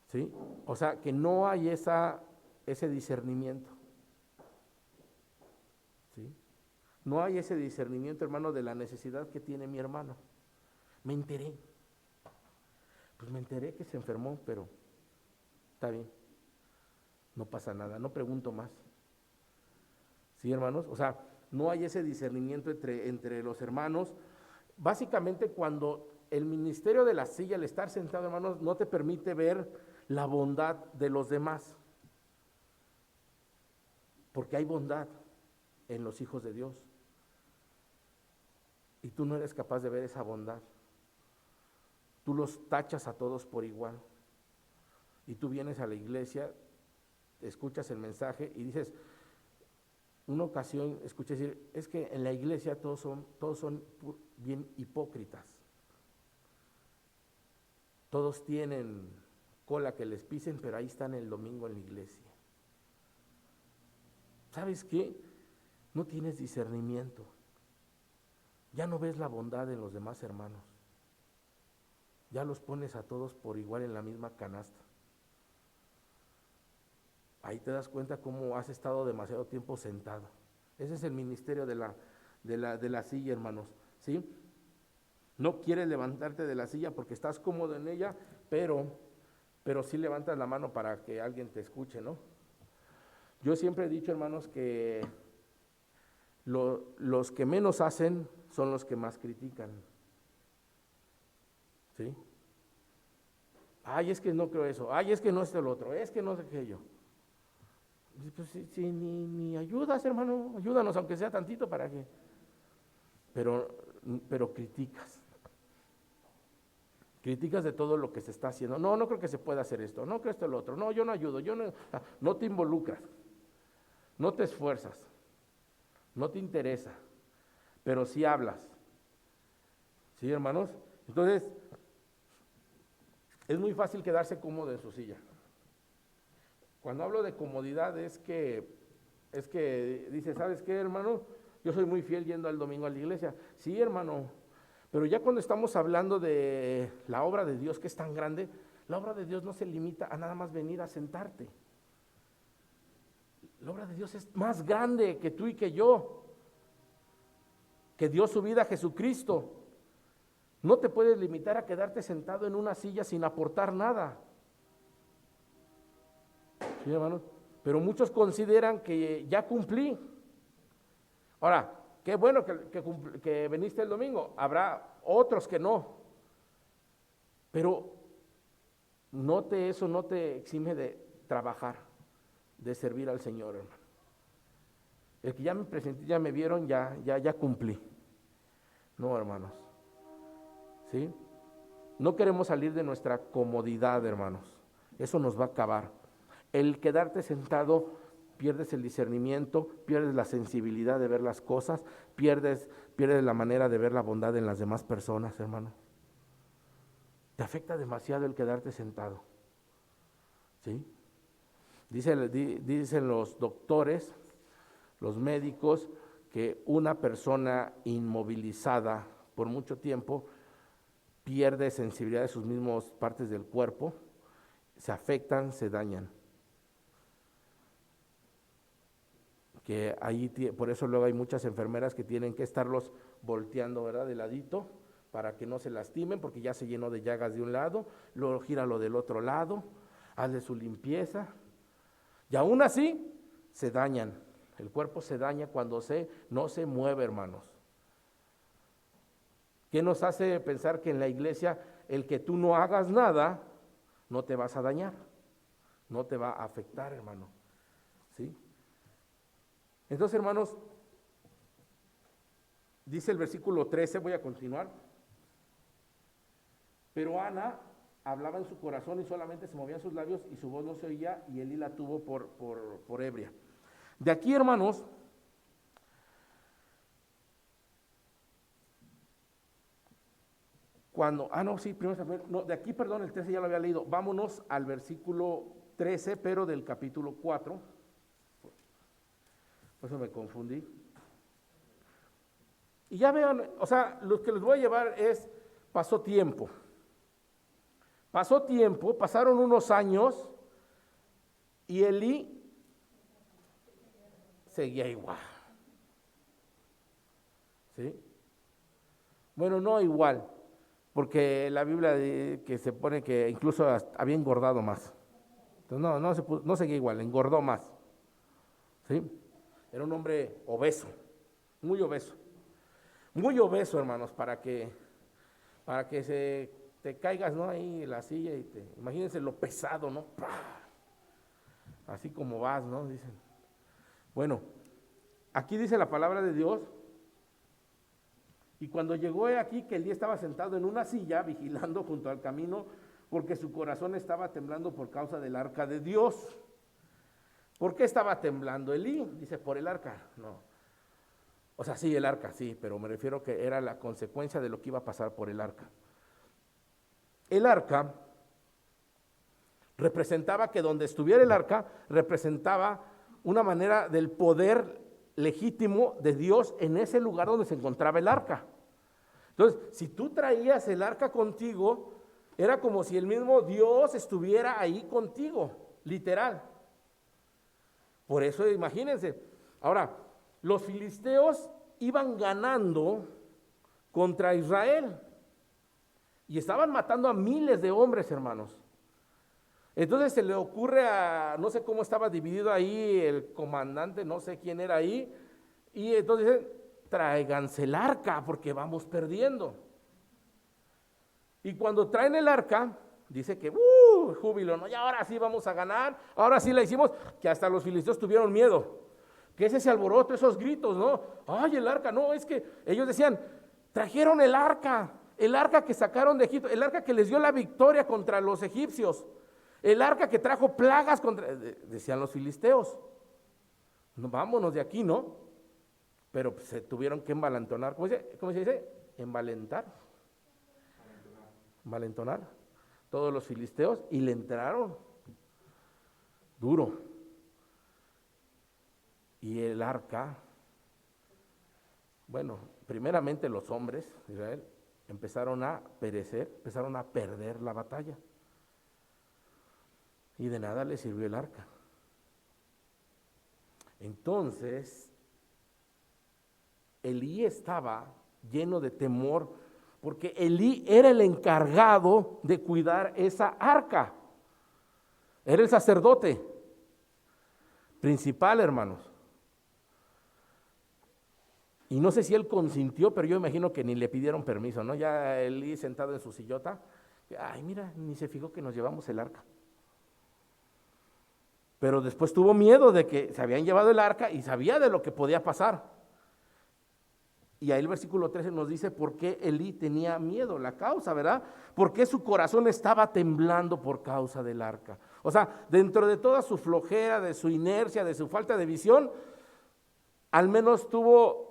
¿sí? O sea, que no hay ese discernimiento, ¿sí? No hay ese discernimiento, hermano, de la necesidad que tiene mi hermano. Me enteré que se enfermó, pero está bien, no pasa nada, no pregunto más. ¿Sí, hermanos? O sea, no hay ese discernimiento entre los hermanos. Básicamente, cuando el ministerio de la silla, el estar sentado, hermanos, no te permite ver la bondad de los demás, porque hay bondad en los hijos de Dios, y tú no eres capaz de ver esa bondad. Tú los tachas a todos por igual, y tú vienes a la iglesia, escuchas el mensaje y dices, una ocasión escuché decir, es que en la iglesia todos son bien hipócritas, todos tienen cola que les pisen, pero ahí están el domingo en la iglesia. ¿sabes qué? No tienes discernimiento. Ya no ves la bondad en los demás hermanos. Ya los pones a todos por igual en la misma canasta. Ahí te das cuenta cómo has estado demasiado tiempo sentado. Ese es el ministerio de la silla, hermanos, ¿sí? No quieres levantarte de la silla porque estás cómodo en ella, pero sí levantas la mano para que alguien te escuche, ¿no? Yo siempre he dicho, hermanos, que los que menos hacen son los que más critican, ¿sí? Ay, es que no creo eso, ay, es que no es el otro, es que no sé qué yo. Pues si ni ayudas, hermano, ayúdanos aunque sea tantito para que. Pero criticas. Criticas de todo lo que se está haciendo. No, no creo que se pueda hacer esto, no creo esto el otro, no, yo no ayudo, no te involucras, no te esfuerzas, no te interesa, pero sí hablas. ¿Sí, hermanos? Entonces, es muy fácil quedarse cómodo en su silla. Cuando hablo de comodidad es que dice, ¿sabes qué, hermano? Yo soy muy fiel yendo al domingo a la iglesia. Sí, hermano, pero ya cuando estamos hablando de la obra de Dios, que es tan grande, la obra de Dios no se limita a nada más venir a sentarte. La obra de Dios es más grande que tú y que yo, que dio su vida a Jesucristo. No te puedes limitar a quedarte sentado en una silla sin aportar nada. ¿Sí, hermanos? Pero muchos consideran que ya cumplí. Ahora, qué bueno que viniste el domingo. Habrá otros que no. Pero eso no te exime de trabajar, de servir al Señor, hermano. El que ya me presenté, ya me vieron, ya cumplí. No, hermanos. ¿Sí? No queremos salir de nuestra comodidad, hermanos. Eso nos va a acabar. El quedarte sentado, pierdes el discernimiento, pierdes la sensibilidad de ver las cosas, pierdes la manera de ver la bondad en las demás personas, hermano. Te afecta demasiado el quedarte sentado. ¿Sí? Dicen los doctores, los médicos, que una persona inmovilizada por mucho tiempo pierde sensibilidad de sus mismas partes del cuerpo, se afectan, se dañan. Que ahí, por eso luego hay muchas enfermeras que tienen que estarlos volteando, ¿verdad?, de ladito, para que no se lastimen, porque ya se llenó de llagas de un lado, luego gíralo del otro lado, hazle su limpieza, y aún así se dañan. El cuerpo se daña cuando no se mueve, hermanos. ¿Qué nos hace pensar que en la iglesia el que tú no hagas nada no te vas a dañar, no te va a afectar, hermano? ¿Sí? Entonces, hermanos, dice el versículo 13, voy a continuar. Pero Ana hablaba en su corazón y solamente se movían sus labios y su voz no se oía, y Elí la tuvo por ebria. De aquí, hermanos, de aquí, perdón, el 13 ya lo había leído. Vámonos al versículo 13, pero del capítulo 4. Por eso me confundí. Y ya vean, o sea, lo que les voy a llevar pasó tiempo. Pasaron unos años y Elí seguía igual. ¿Sí? Bueno, no igual, porque la Biblia que se pone que incluso había engordado más. Entonces no seguía igual, engordó más. ¿Sí? Era un hombre obeso, muy obeso. Muy obeso, hermanos, para que te caigas, ¿no?, ahí en la silla y imagínense lo pesado, ¿no? Así como vas, ¿no? Dicen. Bueno, aquí dice la palabra de Dios, y cuando llegó aquí que Elí estaba sentado en una silla vigilando junto al camino, porque su corazón estaba temblando por causa del arca de Dios. ¿Por qué estaba temblando Elí? Dice, por el arca. No. O sea, sí, el arca, sí, pero me refiero que era la consecuencia de lo que iba a pasar por el arca. El arca representaba que donde estuviera el arca, representaba una manera del poder legítimo de Dios en ese lugar donde se encontraba el arca. Entonces, si tú traías el arca contigo, era como si el mismo Dios estuviera ahí contigo, literal. Por eso imagínense. Ahora, los filisteos iban ganando contra Israel y estaban matando a miles de hombres, hermanos. Entonces se le ocurre no sé cómo estaba dividido ahí el comandante, no sé quién era ahí, y entonces dicen, tráiganse el arca porque vamos perdiendo. Y cuando traen el arca, dice que, júbilo, ¿no? Y ahora sí vamos a ganar, ahora sí la hicimos, que hasta los filisteos tuvieron miedo. ¿Qué es ese alboroto, esos gritos, no? Ay, el arca, no, es que ellos decían, trajeron el arca que sacaron de Egipto, el arca que les dio la victoria contra los egipcios, el arca que trajo plagas decían los filisteos. No, vámonos de aquí, ¿no? Pero pues, se tuvieron que envalentonar, ¿cómo se dice? Envalentonar todos los filisteos y le entraron duro. Y el arca, bueno, primeramente los hombres de Israel empezaron a perecer, empezaron a perder la batalla. Y de nada les sirvió el arca. Entonces, Elí estaba lleno de temor, porque Elí era el encargado de cuidar esa arca. Era el sacerdote principal, hermanos. Y no sé si él consintió, pero yo imagino que ni le pidieron permiso, ¿no? Ya Elí sentado en su sillota, ay, mira, ni se fijó que nos llevamos el arca. Pero después tuvo miedo de que se habían llevado el arca y sabía de lo que podía pasar. Y ahí el versículo 13 nos dice por qué Elí tenía miedo, la causa, ¿verdad? Porque su corazón estaba temblando por causa del arca. O sea, dentro de toda su flojera, de su inercia, de su falta de visión, al menos tuvo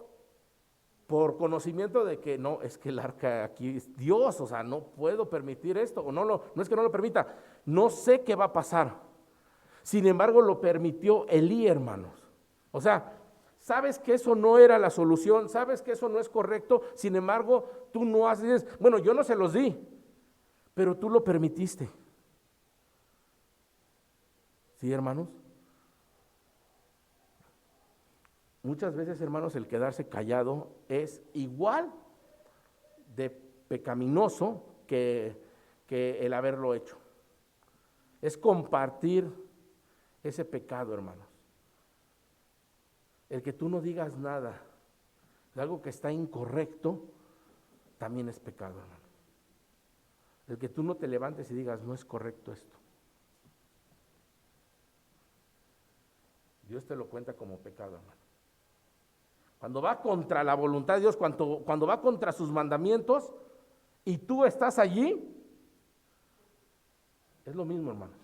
por conocimiento de que no, es que el arca aquí es Dios, o sea, no puedo permitir esto, o no es que no lo permita, no sé qué va a pasar. Sin embargo, lo permitió Elí, hermanos. O sea, sabes que eso no era la solución, sabes que eso no es correcto, sin embargo, tú no haces, bueno, yo no se los di, pero tú lo permitiste. ¿Sí, hermanos? Muchas veces, hermanos, el quedarse callado es igual de pecaminoso que el haberlo hecho. Es compartir ese pecado, hermanos. El que tú no digas nada de algo que está incorrecto, también es pecado, hermano. El que tú no te levantes y digas, no es correcto esto. Dios te lo cuenta como pecado, hermano. Cuando va contra la voluntad de Dios, cuando va contra sus mandamientos y tú estás allí, es lo mismo, hermanos.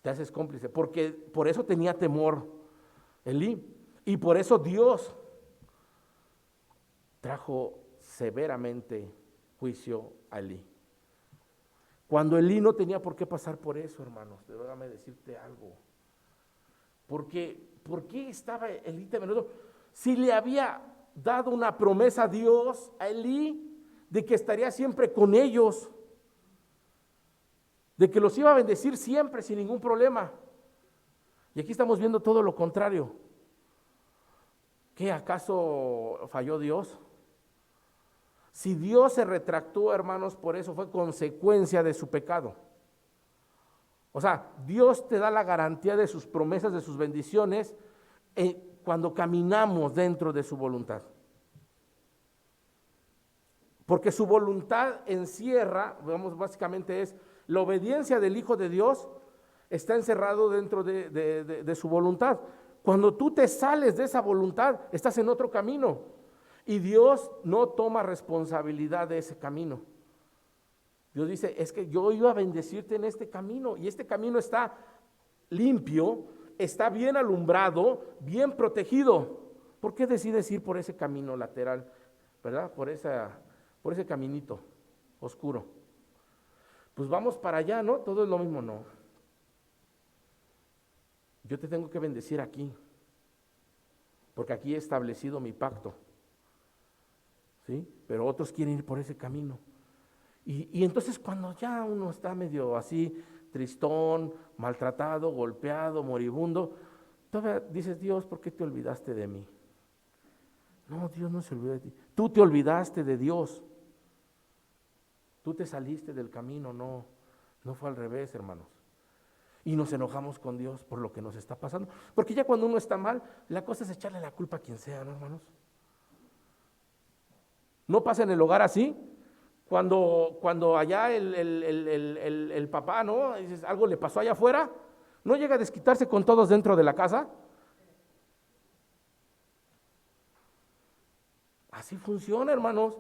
Te haces cómplice, porque por eso tenía temor Elí, y por eso Dios trajo severamente juicio a Elí. Cuando Elí no tenía por qué pasar por eso, hermanos, déjame decirte algo. ¿Por qué estaba Elí temeroso? Si le había dado una promesa a Dios, a Elí, de que estaría siempre con ellos, de que los iba a bendecir siempre sin ningún problema. Y aquí estamos viendo todo lo contrario. ¿Qué acaso falló Dios? Si Dios se retractó, hermanos, por eso fue consecuencia de su pecado. O sea, Dios te da la garantía de sus promesas, de sus bendiciones, cuando caminamos dentro de su voluntad. Porque su voluntad encierra, digamos, básicamente es la obediencia del Hijo de Dios, está encerrado dentro de su voluntad. Cuando tú te sales de esa voluntad, estás en otro camino. Y Dios no toma responsabilidad de ese camino. Dios dice, es que yo iba a bendecirte en este camino, y este camino está limpio, está bien alumbrado, bien protegido. ¿Por qué decides ir por ese camino lateral, verdad? Por ese caminito oscuro. Pues vamos para allá, ¿no? Todo es lo mismo, no. yo te tengo que bendecir aquí, porque aquí he establecido mi pacto, ¿sí? Pero otros quieren ir por ese camino. Y entonces cuando ya uno está medio así, tristón, maltratado, golpeado, moribundo, todavía dices, Dios, ¿por qué te olvidaste de mí? No, Dios no se olvidó de ti. Tú te olvidaste de Dios. Tú te saliste del camino, no fue al revés, hermanos. Y nos enojamos con Dios por lo que nos está pasando. Porque ya cuando uno está mal, la cosa es echarle la culpa a quien sea, ¿no, hermanos? ¿No pasa en el hogar así? Cuando allá el papá, ¿no? Dices, algo le pasó allá afuera, ¿no llega a desquitarse con todos dentro de la casa? Así funciona, hermanos.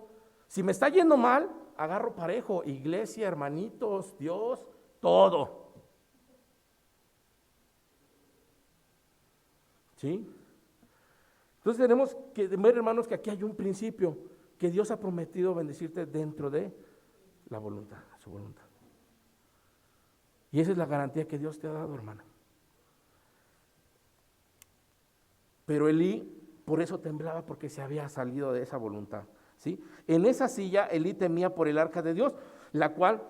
Si me está yendo mal, agarro parejo, iglesia, hermanitos, Dios, todo. ¿Sí? Entonces tenemos que ver, hermanos, que aquí hay un principio, que Dios ha prometido bendecirte dentro de la voluntad, su voluntad. Y esa es la garantía que Dios te ha dado, hermano. Pero Elí, por eso temblaba, porque se había salido de esa voluntad, ¿sí? En esa silla, Elí temía por el arca de Dios, la cual,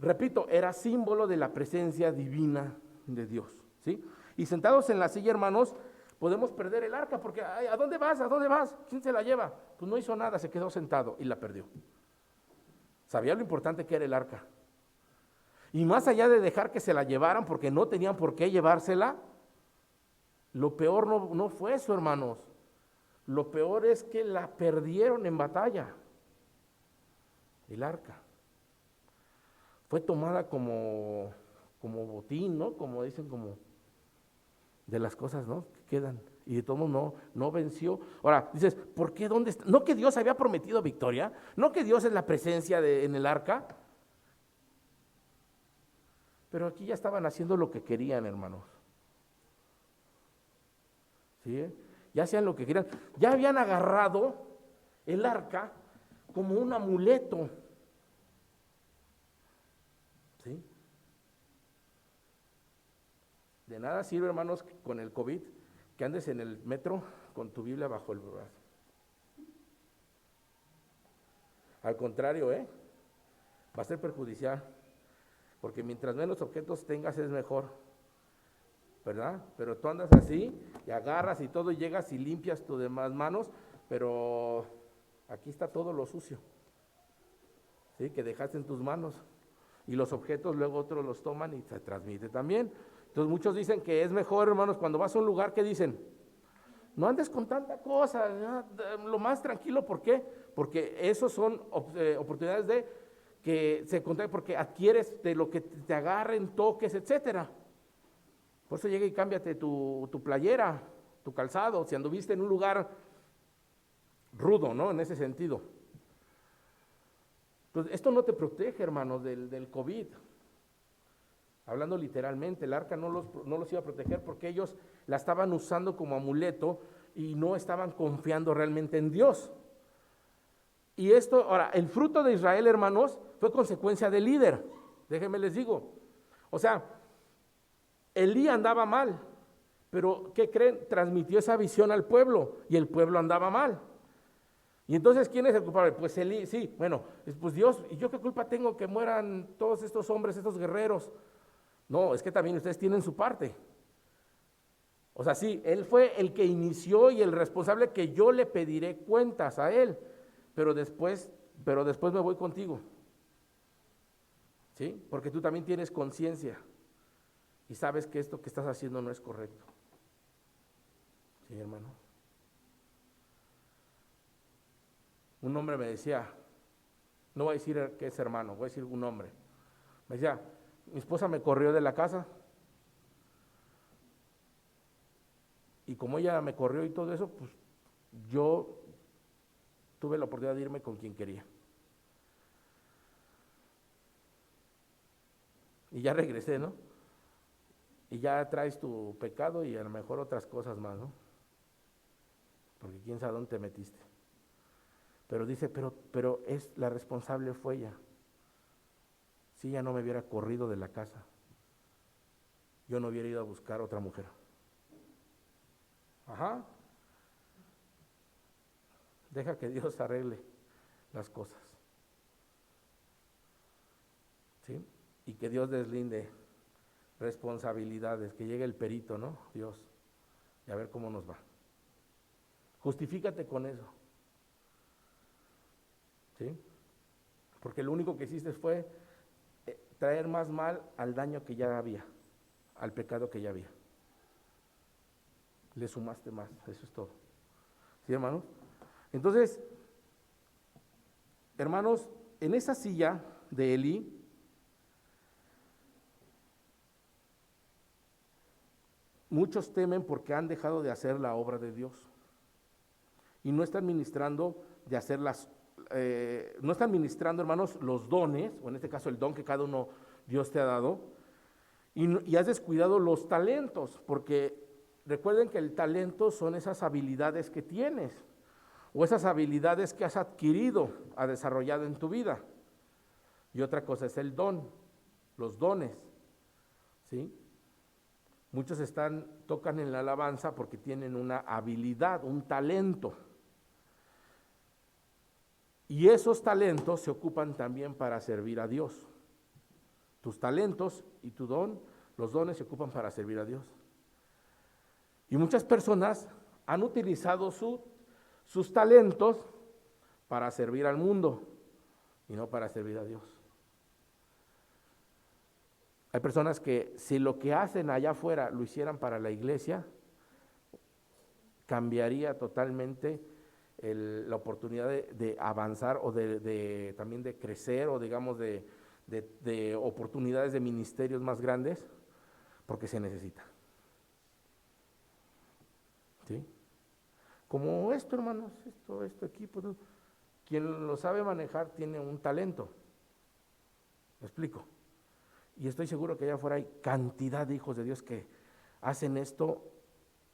repito, era símbolo de la presencia divina de Dios, ¿sí? Y sentados en la silla, hermanos, podemos perder el arca, porque ay, ¿a dónde vas? ¿A dónde vas? ¿Quién se la lleva? Pues no hizo nada, se quedó sentado y la perdió. Sabía lo importante que era el arca. Y más allá de dejar que se la llevaran porque no tenían por qué llevársela, lo peor no fue eso, hermanos. Lo peor es que la perdieron en batalla. El arca. Fue tomada como botín, ¿no? Como dicen, como de las cosas, ¿no? Que quedan. Y de todos modos no venció. Ahora, dices, ¿por qué? ¿Dónde está? ¿No que Dios había prometido victoria? ¿No que Dios es la presencia en el arca? Pero aquí ya estaban haciendo lo que querían, hermanos. ¿Sí? Ya hacían lo que querían. Ya habían agarrado el arca como un amuleto. ¿Sí? De nada sirve, hermanos, con el COVID, que andes en el metro con tu Biblia bajo el brazo. Al contrario, va a ser perjudicial, porque mientras menos objetos tengas es mejor, ¿verdad? Pero tú andas así y agarras y todo y llegas y limpias tus demás manos, pero aquí está todo lo sucio, ¿sí? Que dejaste en tus manos. Y los objetos luego otros los toman y se transmite también. Entonces muchos dicen que es mejor, hermanos, cuando vas a un lugar, que dicen, no andes con tanta cosa, lo más tranquilo. ¿Por qué? Porque esos son oportunidades de que se contrae, porque adquieres de lo que te agarren, toques, etcétera. Por eso llega y cámbiate tu playera, tu calzado, si anduviste en un lugar rudo, ¿no? En ese sentido. Entonces, esto no te protege, hermanos, del COVID. Hablando literalmente, el arca no los iba a proteger porque ellos la estaban usando como amuleto y no estaban confiando realmente en Dios. Y esto, ahora, el fruto de Israel, hermanos, fue consecuencia del líder. Déjenme les digo. O sea, Elí andaba mal, pero ¿qué creen? Transmitió esa visión al pueblo y el pueblo andaba mal. Y entonces, ¿quién es el culpable? Pues Elí, sí, bueno, pues Dios, ¿y yo qué culpa tengo que mueran todos estos hombres, estos guerreros? No, es que también ustedes tienen su parte. O sea, sí, él fue el que inició y el responsable, que yo le pediré cuentas a él, pero después me voy contigo. ¿Sí? Porque tú también tienes conciencia y sabes que esto que estás haciendo no es correcto. ¿Sí, hermano? Un hombre me decía, no voy a decir que es hermano, voy a decir un hombre. Me decía, mi esposa me corrió de la casa y como ella me corrió y todo eso, pues yo tuve la oportunidad de irme con quien quería. Y ya regresé, ¿no? Y ya traes tu pecado y a lo mejor otras cosas más, ¿no? Porque quién sabe dónde te metiste. Pero dice, pero la responsable fue ella. Si ella no me hubiera corrido de la casa, yo no hubiera ido a buscar otra mujer. Ajá. Deja que Dios arregle las cosas. ¿Sí? Y que Dios deslinde responsabilidades, que llegue el perito, ¿no? Dios, y a ver cómo nos va. Justifícate con eso. ¿Sí? Porque lo único que hiciste fue traer más mal al daño que ya había, al pecado que ya había. Le sumaste más, eso es todo. ¿Sí, hermanos? Entonces, hermanos, en esa silla de Elí, muchos temen porque han dejado de hacer la obra de Dios y no están ministrando de hacer no están ministrando, hermanos, los dones, o en este caso el don que cada uno Dios te ha dado, y has descuidado los talentos, porque recuerden que el talento son esas habilidades que tienes, o esas habilidades que has adquirido, has desarrollado en tu vida. Y otra cosa es el don, los dones, ¿sí? Muchos tocan en la alabanza porque tienen una habilidad, un talento. Y esos talentos se ocupan también para servir a Dios. Tus talentos y tu don, los dones se ocupan para servir a Dios. Y muchas personas han utilizado sus talentos para servir al mundo y no para servir a Dios. Hay personas que si lo que hacen allá afuera lo hicieran para la iglesia, cambiaría totalmente la oportunidad de avanzar o también de crecer, o digamos de oportunidades de ministerios más grandes, porque se necesita. ¿Sí? Como esto, hermanos, esto equipo, quien lo sabe manejar tiene un talento. ¿Me explico? Y estoy seguro que allá afuera hay cantidad de hijos de Dios que hacen esto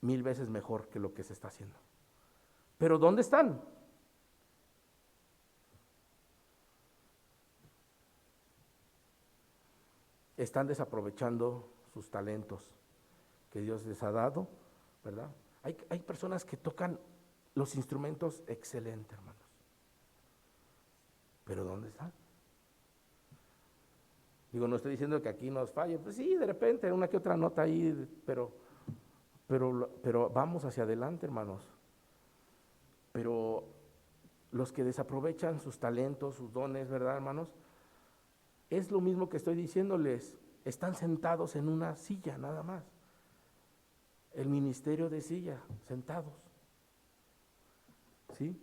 1000 veces mejor que lo que se está haciendo. Pero ¿dónde están? Están desaprovechando sus talentos que Dios les ha dado, ¿verdad? Hay personas que tocan los instrumentos excelente, hermanos. Pero ¿dónde están? Digo, no estoy diciendo que aquí nos falle, pues sí, de repente una que otra nota ahí, pero vamos hacia adelante, hermanos. Pero los que desaprovechan sus talentos, sus dones, ¿verdad, hermanos? Es lo mismo que estoy diciéndoles, están sentados en una silla nada más. El ministerio de silla, sentados. ¿Sí?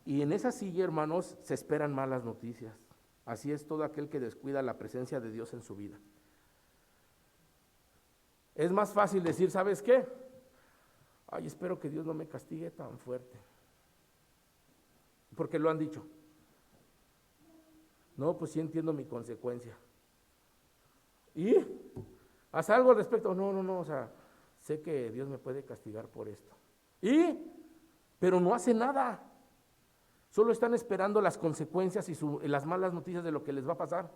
Y en esa silla, hermanos, se esperan malas noticias. Así es todo aquel que descuida la presencia de Dios en su vida. Es más fácil decir, ¿sabes qué? Ay, espero que Dios no me castigue tan fuerte. Porque lo han dicho. No, pues sí entiendo mi consecuencia. ¿Y? ¿Haz algo al respecto? No, o sea, sé que Dios me puede castigar por esto. ¿Y? Pero no hace nada. Solo están esperando las consecuencias y las malas noticias de lo que les va a pasar.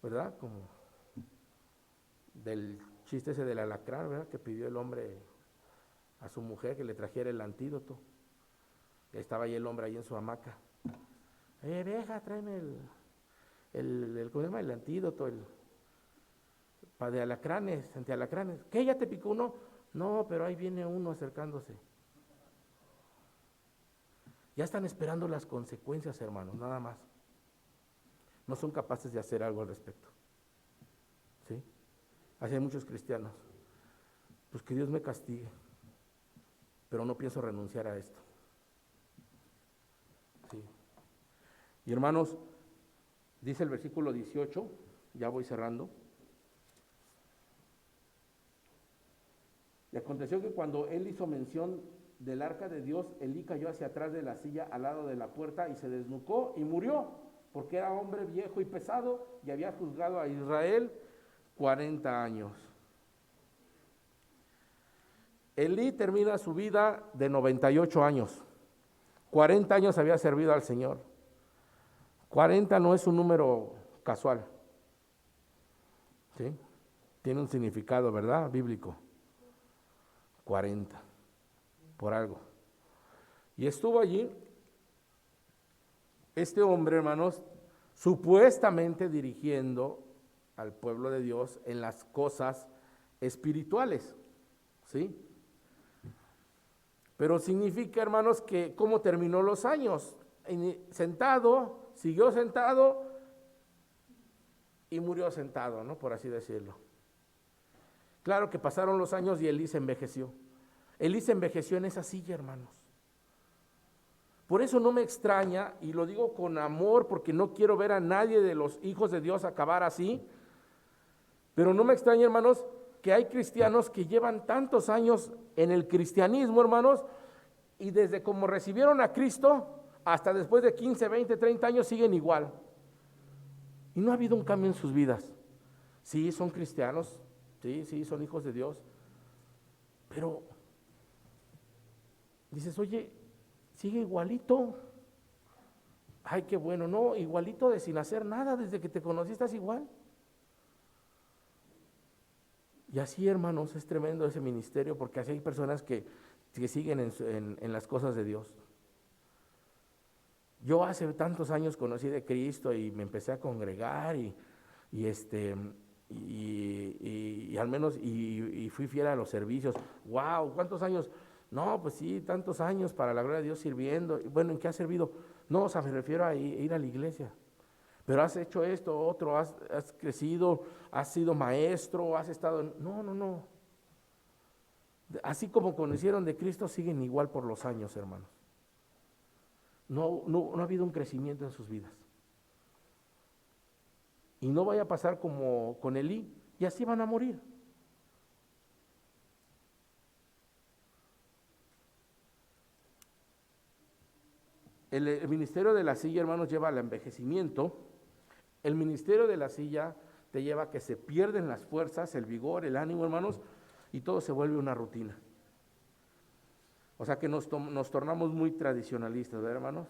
¿Verdad? Como del chiste ese del alacrán, ¿verdad? Que pidió el hombre a su mujer que le trajera el antídoto. Y estaba ahí el hombre ahí en su hamaca. Vieja, tráeme ¿cómo se llama? El antídoto, de alacranes, antialacranes. ¿Qué? ¿Ya te picó uno? No, pero ahí viene uno acercándose. Ya están esperando las consecuencias, hermanos, nada más. No son capaces de hacer algo al respecto. ¿Sí? Así hay muchos cristianos. Pues que Dios me castigue, pero no pienso renunciar a esto. ¿Sí? Y hermanos, dice el versículo 18, ya voy cerrando. Y aconteció que cuando él hizo mención del arca de Dios, Elí cayó hacia atrás de la silla al lado de la puerta y se desnucó y murió, porque era hombre viejo y pesado y había juzgado a Israel 40 años. Elí termina su vida de 98 años. 40 años había servido al Señor. 40 no es un número casual. ¿Sí? Tiene un significado, ¿verdad? Bíblico. 40, por algo. Y estuvo allí este hombre, hermanos, supuestamente dirigiendo al pueblo de Dios en las cosas espirituales, ¿sí? Pero significa, hermanos, que cómo terminó los años, sentado, siguió sentado y murió sentado, ¿no? Por así decirlo. Claro que pasaron los años y Elí se envejeció. Elí se envejeció en esa silla, hermanos. Por eso no me extraña, y lo digo con amor, porque no quiero ver a nadie de los hijos de Dios acabar así, pero no me extraña, hermanos, que hay cristianos que llevan tantos años en el cristianismo, hermanos, y desde como recibieron a Cristo, hasta después de 15, 20, 30 años siguen igual. Y no ha habido un cambio en sus vidas. Sí, son cristianos, sí, son hijos de Dios, pero dices, oye, sigue igualito. Ay, qué bueno, no, igualito de sin hacer nada, desde que te conocí estás igual. Y así, hermanos, es tremendo ese ministerio, porque así hay personas que siguen en las cosas de Dios. Yo hace tantos años conocí de Cristo y me empecé a congregar y al menos y fui fiel a los servicios. Wow, ¿cuántos años? No, pues sí, tantos años para la gloria de Dios sirviendo. Bueno, ¿en qué has servido? No, o sea, me refiero a ir a la iglesia. Pero has hecho esto, otro, has crecido, has sido maestro, has estado en... No. Así como conocieron de Cristo, siguen igual por los años, hermanos. No ha habido un crecimiento en sus vidas. Y no vaya a pasar como con Elí, y así van a morir. El ministerio de la silla, hermanos, lleva al envejecimiento. El ministerio de la silla te lleva a que se pierden las fuerzas, el vigor, el ánimo, hermanos, y todo se vuelve una rutina. O sea que nos tornamos muy tradicionalistas, ¿verdad, hermanos?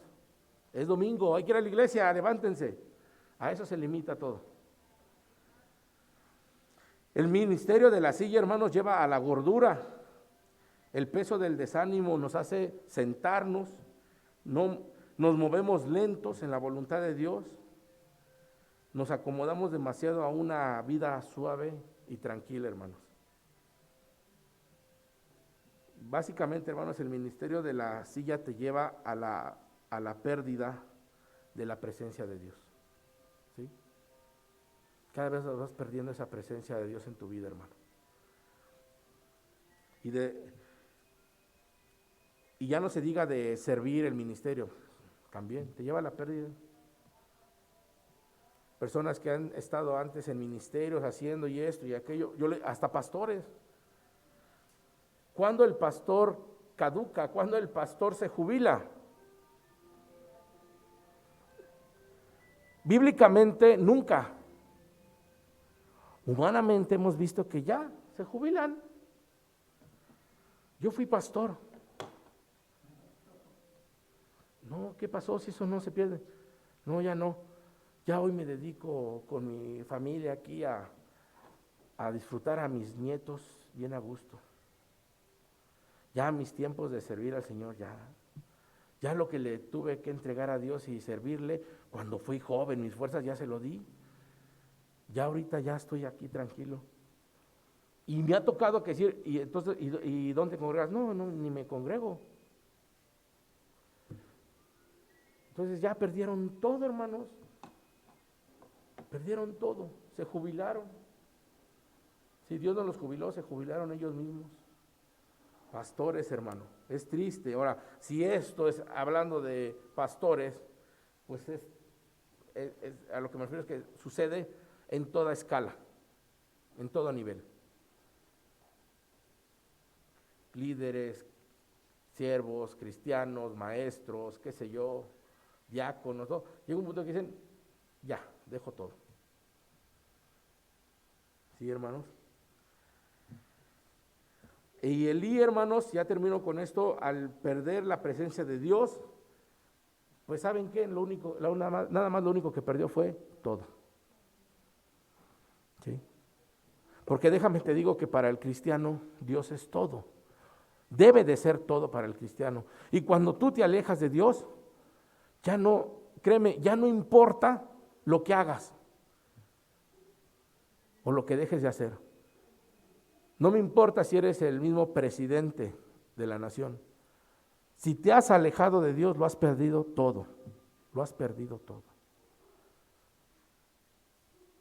Es domingo, hay que ir a la iglesia, levántense. A eso se limita todo. El ministerio de la silla, hermanos, lleva a la gordura. El peso del desánimo nos hace sentarnos, no, nos movemos lentos en la voluntad de Dios, nos acomodamos demasiado a una vida suave y tranquila, hermanos. Básicamente, hermanos, el ministerio de la silla te lleva a la pérdida de la presencia de Dios, ¿sí? Cada vez vas perdiendo esa presencia de Dios en tu vida, hermano. Y ya no se diga de servir el ministerio, también te lleva a la pérdida. Personas que han estado antes en ministerios haciendo y esto y aquello, hasta pastores. ¿Cuándo el pastor caduca? ¿Cuándo el pastor se jubila? Bíblicamente, nunca. Humanamente hemos visto que ya se jubilan. Yo fui pastor. No, ¿qué pasó si eso no se pierde? No, ya no. Ya hoy me dedico con mi familia aquí a disfrutar a mis nietos bien a gusto. Ya mis tiempos de servir al Señor, ya lo que le tuve que entregar a Dios y servirle cuando fui joven, mis fuerzas ya se lo di. Ya ahorita ya estoy aquí tranquilo. Y me ha tocado que decir, y entonces, ¿y dónde congregas? No, ni me congrego. Entonces ya perdieron todo, hermanos. Perdieron todo, se jubilaron. Si Dios no los jubiló, se jubilaron ellos mismos. Pastores, hermano, es triste. Ahora, si esto es hablando de pastores, pues a lo que me refiero es que sucede en toda escala, en todo nivel. Líderes, siervos, cristianos, maestros, qué sé yo, diáconos, todo. Llega un punto que dicen, ya, dejo todo. ¿Sí, hermanos? Y Elí, hermanos, ya termino con esto, al perder la presencia de Dios, pues ¿saben qué? Nada más lo único que perdió fue todo. ¿Sí? Porque déjame te digo que para el cristiano Dios es todo. Debe de ser todo para el cristiano. Y cuando tú te alejas de Dios, ya no, créeme, ya no importa lo que hagas o lo que dejes de hacer. No me importa si eres el mismo presidente de la nación. Si te has alejado de Dios, lo has perdido todo. Lo has perdido todo.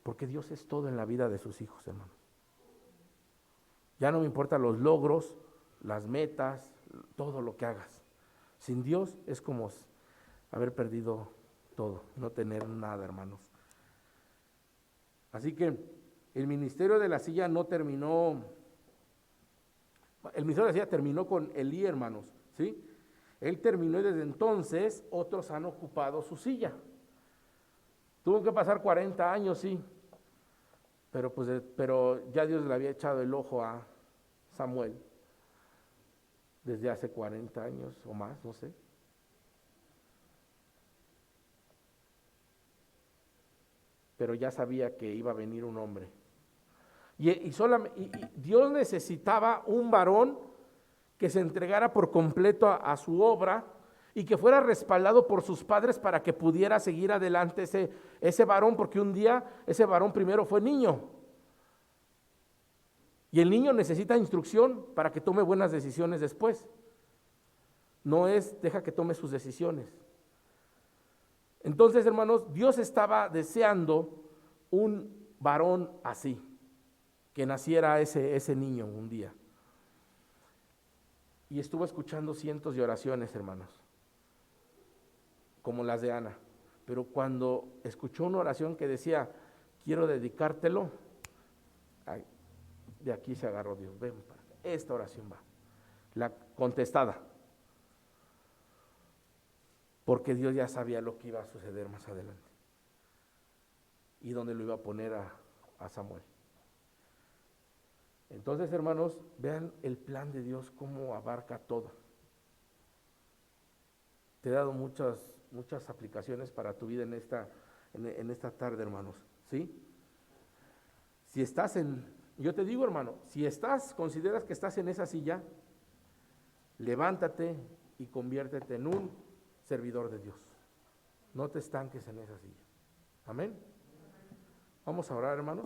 Porque Dios es todo en la vida de sus hijos, hermanos. Ya no me importan los logros, las metas, todo lo que hagas. Sin Dios es como haber perdido todo, no tener nada, hermanos. Así que el ministerio de la silla no terminó, el ministerio de la silla terminó con Elí, hermanos, ¿sí? Él terminó y desde entonces otros han ocupado su silla. Tuvo que pasar 40 años, sí, pero ya Dios le había echado el ojo a Samuel desde hace 40 años o más, no sé. Pero ya sabía que iba a venir un hombre. Y Dios necesitaba un varón que se entregara por completo a su obra y que fuera respaldado por sus padres para que pudiera seguir adelante ese varón, porque un día ese varón primero fue niño. Y el niño necesita instrucción para que tome buenas decisiones después. No es, deja que tome sus decisiones. Entonces, hermanos, Dios estaba deseando un varón así, que naciera ese niño un día. Y estuvo escuchando cientos de oraciones, hermanos, como las de Ana. Pero cuando escuchó una oración que decía, quiero dedicártelo, de aquí se agarró Dios, ven para acá. Esta oración va, la contestada. Porque Dios ya sabía lo que iba a suceder más adelante. Y dónde lo iba a poner a Samuel. Entonces, hermanos, vean el plan de Dios, cómo abarca todo. Te he dado muchas aplicaciones para tu vida en esta tarde, hermanos, ¿sí? Si estás yo te digo, hermano, si consideras que estás en esa silla, levántate y conviértete en un servidor de Dios. No te estanques en esa silla. Amén. Vamos a orar, hermanos.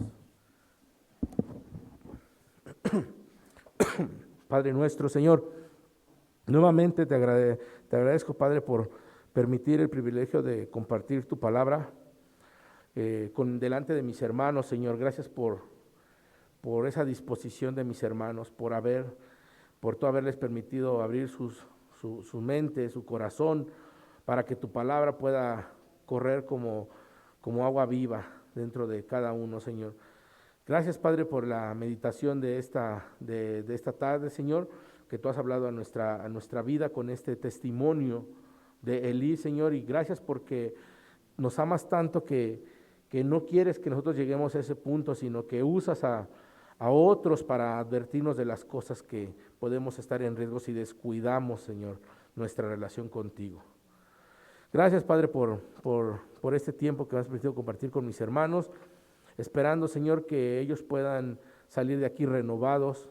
Padre nuestro, Señor, nuevamente te agradezco, Padre, por permitir el privilegio de compartir tu palabra delante de mis hermanos, Señor. Gracias por esa disposición de mis hermanos, por tú haberles permitido abrir su mente, su corazón, para que tu palabra pueda correr como agua viva dentro de cada uno, Señor. Gracias, Padre, por la meditación de esta tarde, Señor, que tú has hablado a nuestra vida con este testimonio de Elí, Señor, y gracias porque nos amas tanto que no quieres que nosotros lleguemos a ese punto, sino que usas a otros para advertirnos de las cosas que podemos estar en riesgo si descuidamos, Señor, nuestra relación contigo. Gracias, Padre, por este tiempo que me has permitido compartir con mis hermanos, esperando, Señor, que ellos puedan salir de aquí renovados,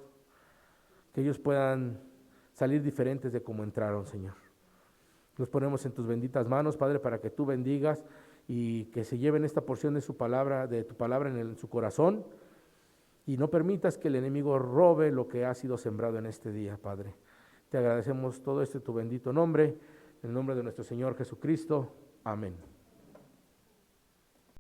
que ellos puedan salir diferentes de como entraron, Señor. Nos ponemos en tus benditas manos, Padre, para que tú bendigas y que se lleven esta porción de tu palabra en su corazón, y no permitas que el enemigo robe lo que ha sido sembrado en este día, Padre. Te agradecemos todo esto en tu bendito nombre, en el nombre de nuestro Señor Jesucristo. Amén.